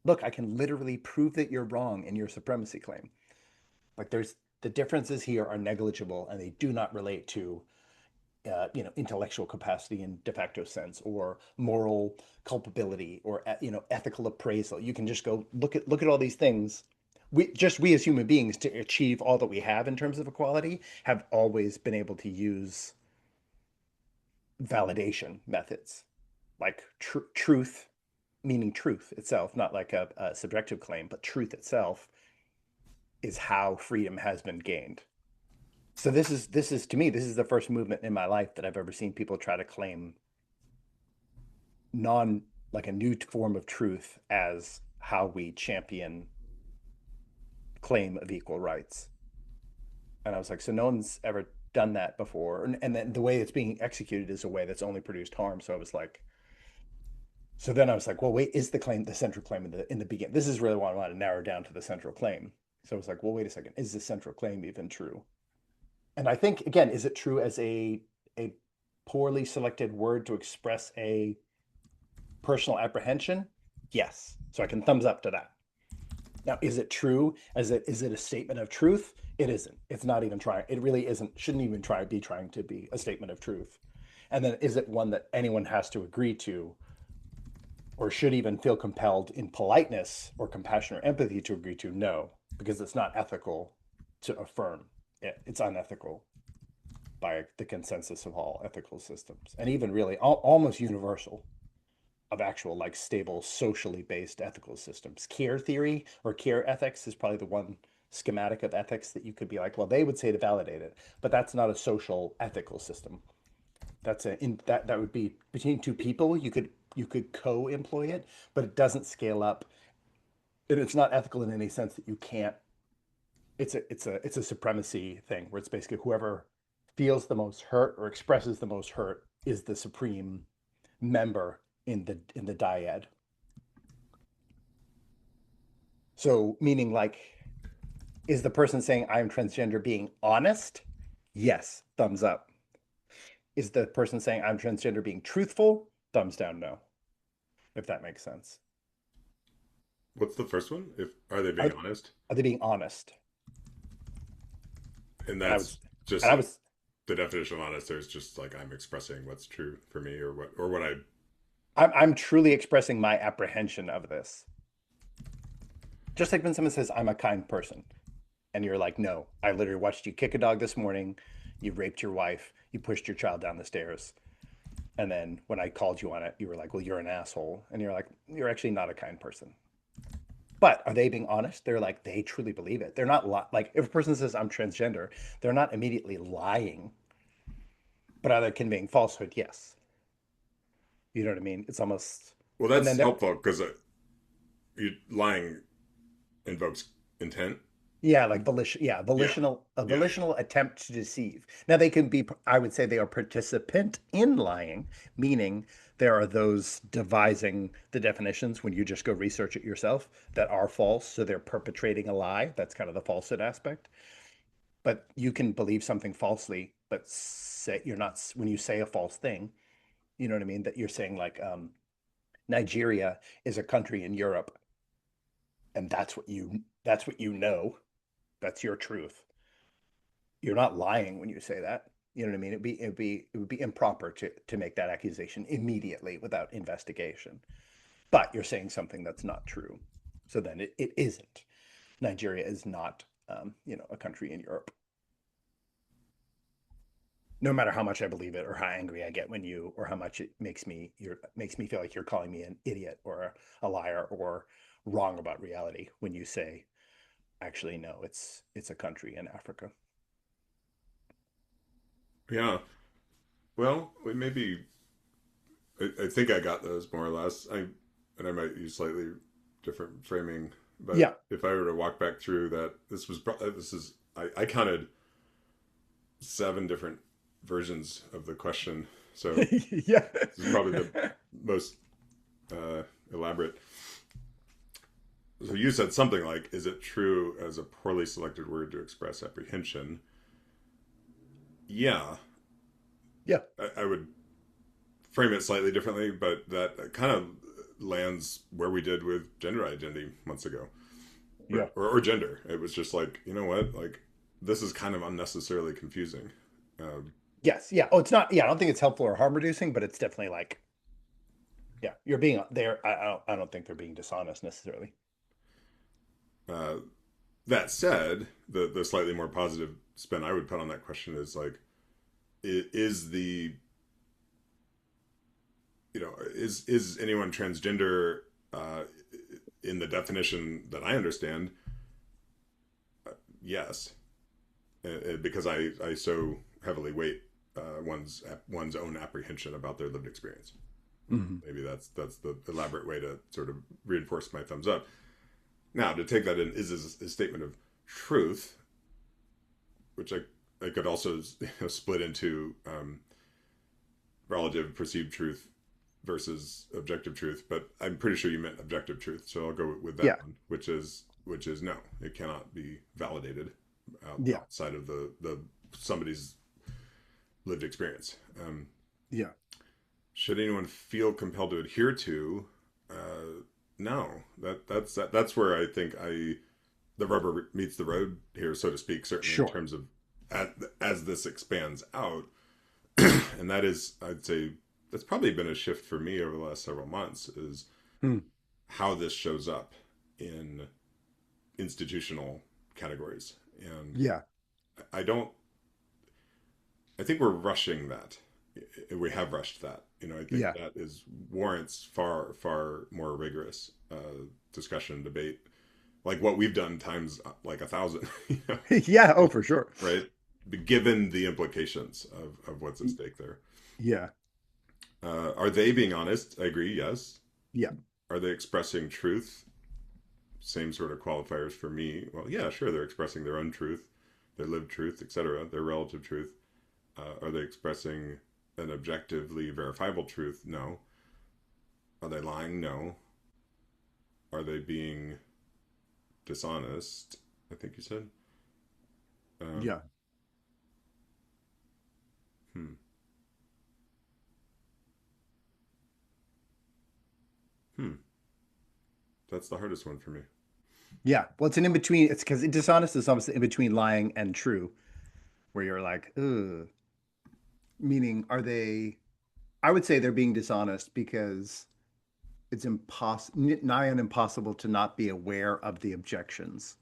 Look, I can literally prove that you're wrong in your supremacy claim. Like there's the differences here are negligible and they do not relate to intellectual capacity in de facto sense or moral culpability or ethical appraisal. You can just go look at all these things. We as human beings to achieve all that we have in terms of equality have always been able to use validation methods like truth, meaning truth itself, not like a subjective claim, but truth itself is how freedom has been gained. So this is to me this is the first movement in my life that I've ever seen people try to claim non like a new form of truth as how we champion claim of equal rights. And I was like, so no one's ever done that before. And then the way it's being executed is a way that's only produced harm. So I was like, so then I was like, well, wait, is the claim the central claim in the beginning? This is really what I want to narrow down to the central claim. So it's like, well, wait a second, is this central claim even true? And I think again, is it true as a poorly selected word to express a personal apprehension? Yes. So I can thumbs up to that. Now, is it true? Is it a statement of truth? It isn't. It's not even trying. It really isn't. Shouldn't even trying to be a statement of truth. And then is it one that anyone has to agree to, or should even feel compelled in politeness or compassion or empathy to agree to? No, because it's not ethical to affirm it. It's unethical by the consensus of all ethical systems, and even really almost universal of actual like stable socially based ethical systems. Care theory or care ethics is probably the one schematic of ethics that you could be like, well, they would say to validate it, but that's not a social ethical system. That's a in that would be between two people. You could co-employ it, but it doesn't scale up, and it's not ethical in any sense that you can't. It's a supremacy thing where it's basically whoever feels the most hurt or expresses the most hurt is the supreme member in the dyad. So, meaning like, is the person saying I'm transgender being honest? Yes, thumbs up. Is the person saying I'm transgender being truthful? Thumbs down, no, if that makes sense. What's the first one? If are they being Are, honest? are they being honest? And And I that's was, just and I like was, the definition of honest. There's just like I'm expressing what's true for me, or what I. I'm truly expressing my apprehension of this. Just like when someone says I'm a kind person, and you're like, no, I literally watched you kick a dog this morning, you raped your wife, you pushed your child down the stairs. And then when I called you on it, you were like, well, you're an asshole. And you're like, you're actually not a kind person. But are they being honest? They're like, they truly believe it. They're not like, if a person says I'm transgender, they're not immediately lying, but are they conveying falsehood? Yes. You know what I mean? It's almost, Well, and that's then there, helpful because lying invokes intent. yeah, like volition, yeah, Yeah, a yeah, volitional attempt to deceive. Now they can be, I would say they are participant in lying, meaning there are those devising the definitions when you just go research it yourself that are false. So they're perpetrating a lie. That's kind of the falsehood aspect. But you can believe something falsely, but say you're not, when you say a false thing, you know what I mean? That you're saying like Nigeria is a country in Europe, and that's what you know. That's your truth. You're not lying when you say that. You know what I mean? It would be improper to make that accusation immediately without investigation. But you're saying something that's not true. So then it isn't. Nigeria is not a country in Europe. No matter how much I believe it or how angry I get when you or how much it makes me feel like you're calling me an idiot or a liar or wrong about reality when you say actually no, it's a country in Africa. yeah. Well, maybe I think I got those more or less. And I might use slightly different framing, but Yeah. if I were to walk back through that, I counted 7 different versions of the question, so Yeah. this is probably the most elaborate. So you said something like, "Is it true as a poorly selected word to express apprehension?" Yeah, Yeah. I would frame it slightly differently, but that kind of lands where we did with gender identity months ago, Yeah. or gender. It was just like, you know what, like this is kind of unnecessarily confusing. Yes. Yeah. Oh, it's not. Yeah. I don't think it's helpful or harm reducing, but it's definitely like, yeah, you're being there. I don't think they're being dishonest necessarily. Uh, that said, the slightly more positive spin I would put on that question is like, is the is anyone transgender uh, in the definition that I understand? Yes, because I so heavily weight one's own apprehension about their lived experience. Mhm. Maybe that's the elaborate way to sort of reinforce my thumbs up. Now, to take that in is a statement of truth, which I could also split into relative perceived truth versus objective truth, but I'm pretty sure you meant objective truth, so I'll go with that Yeah. one, which is which is no, it cannot be validated Yeah. outside of the somebody's lived experience. Yeah. Should anyone feel compelled to adhere to? No, that's where I think I the rubber meets the road here, so to speak. Certainly in Sure. terms of as this expands out, and that is, I'd say, that's probably been a shift for me over the last several months. Is Hmm. how this shows up in institutional categories, and Yeah. I don't. I think we're rushing that. We have rushed that. I think Yeah. that is warrants far more rigorous discussion, debate, like what we've done times like 1,000. Yeah. Oh, for sure. Right? Given the implications of what's at stake there. Yeah. Are they being honest? I agree. Yes. Yeah. Are they expressing truth? Same sort of qualifiers for me. Well, yeah, sure. They're expressing their own truth, their lived truth, etc., their relative truth. Are they expressing an objectively verifiable truth? No. Are they lying? No. Are they being dishonest? I think you said. Um, Yeah. hmm. Hmm. That's the hardest one for me. Yeah. Well, it's an in between. It's because dishonest is almost in between lying and true, where you're like, ugh. Meaning, are they? I would say they're being dishonest because it's nigh on impossible to not be aware of the objections.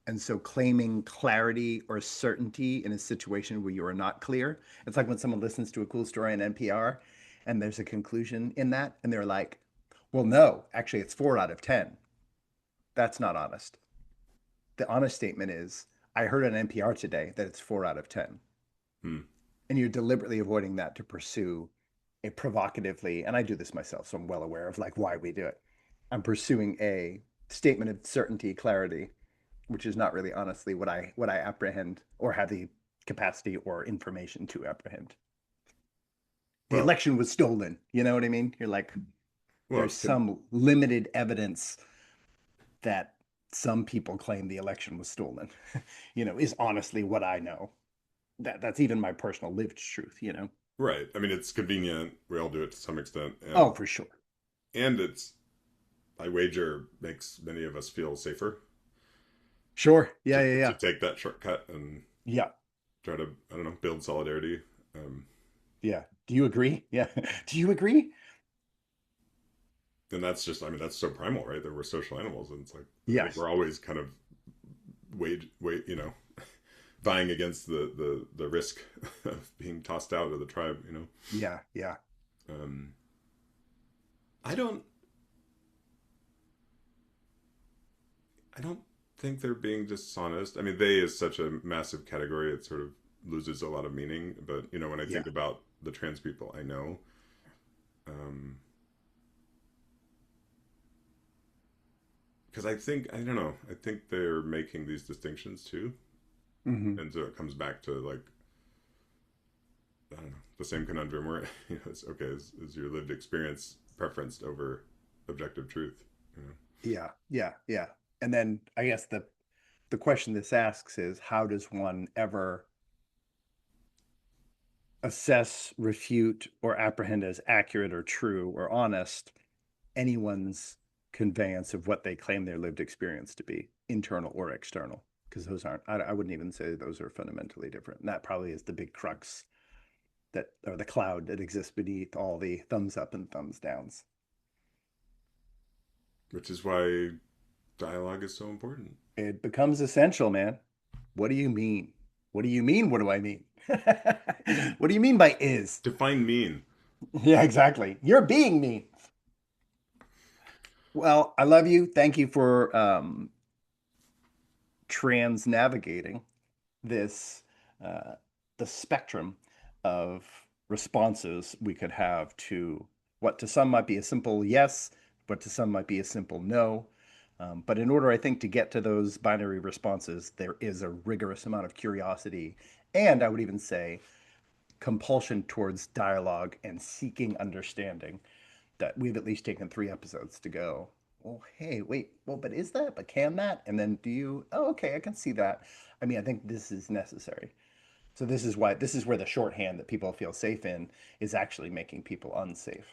And so claiming clarity or certainty in a situation where you are not clear, it's like when someone listens to a cool story on NPR and there's a conclusion in that, and they're like, well, no, actually, it's 4 out of 10. That's not honest. The honest statement is, I heard on NPR today that it's 4 out of 10. Hmm. And you're deliberately avoiding that to pursue a provocatively, and I do this myself, so I'm well aware of like why we do it. I'm pursuing a statement of certainty, clarity, which is not really honestly what I apprehend or have the capacity or information to apprehend. The Well, election was stolen. You know what I mean? You're like, well, there's some limited evidence that some people claim the election was stolen, is honestly what I know. That's even my personal lived truth. right. I mean, it's convenient. We all do it to some extent, Oh, for sure. and it's, I wager, makes many of us feel safer Sure. Yeah, yeah, to yeah. take that shortcut and Yeah. try to, I don't know, build solidarity. Um, Yeah. Do you agree? Yeah. Do you agree? and that's just, I mean, that's so primal, right? That we're social animals, and it's like I think Yes. we're always kind of wait, vying against the risk of being tossed out of the tribe. Yeah, yeah. Um, I don't, I don't think they're being dishonest. I mean, they is such a massive category; it sort of loses a lot of meaning. But when I Yeah. think about the trans people I know, um, because I don't know, I think they're making these distinctions too, Hmm. and so it comes back to like, I don't know, the same conundrum where it's okay, is your lived experience preferenced over objective truth? You know? Yeah, yeah, yeah. And then I guess the question this asks is how does one ever assess, refute, or apprehend as accurate or true or honest anyone's conveyance of what they claim their lived experience to be, internal or external? Because those aren't, I wouldn't even say those are fundamentally different. And that probably is the big crux that, or the cloud that exists beneath all the thumbs up and thumbs downs. Which is why dialogue is so important. It becomes essential, man. What do you mean? What do you mean? What do I mean? What do you mean by is? Define mean. Yeah, exactly. You're being mean. Well, I love you. Thank you for trans navigating this, uh, the spectrum of responses we could have to what to some might be a simple yes, but to some might be a simple no. But in order, I think, to get to those binary responses, there is a rigorous amount of curiosity, and I would even say compulsion towards dialogue and seeking understanding that we've at least taken 3 episodes to go. well, hey, wait, well, but is that? But can that? And then do you? Oh, okay, I can see that. I mean, I think this is necessary. So this is where the shorthand that people feel safe in is actually making people unsafe.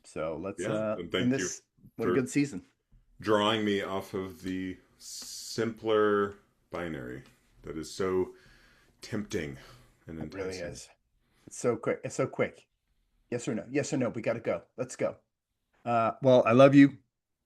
So let's Yeah, and in thank you this, what a for good season. drawing me off of the simpler binary that is so tempting and It really enticing. is. It's so quick. It's so quick. Yes or no? Yes or no? We got to go. Let's go. Well, I love you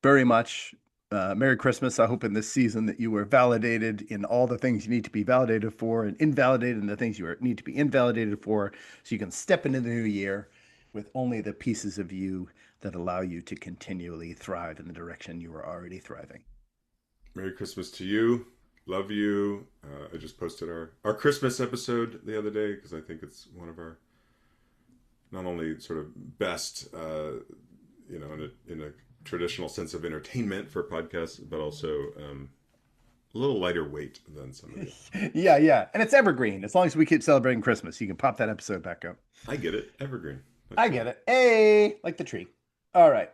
very much. Merry Christmas. I hope in this season that you were validated in all the things you need to be validated for and invalidated in the things need to be invalidated for so you can step into the new year with only the pieces of you that allow you to continually thrive in the direction you are already thriving. Merry Christmas to you. Love you. I just posted our Christmas episode the other day because I think it's one of our not only sort of best, in a traditional sense of entertainment for podcasts, but also a little lighter weight than some of the. Yeah, yeah. And it's evergreen. As long as we keep celebrating Christmas, you can pop that episode back up. I get it. Evergreen. That's I fine. get it. Hey, like the tree. All right.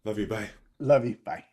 Love you. Bye. Love you. Bye.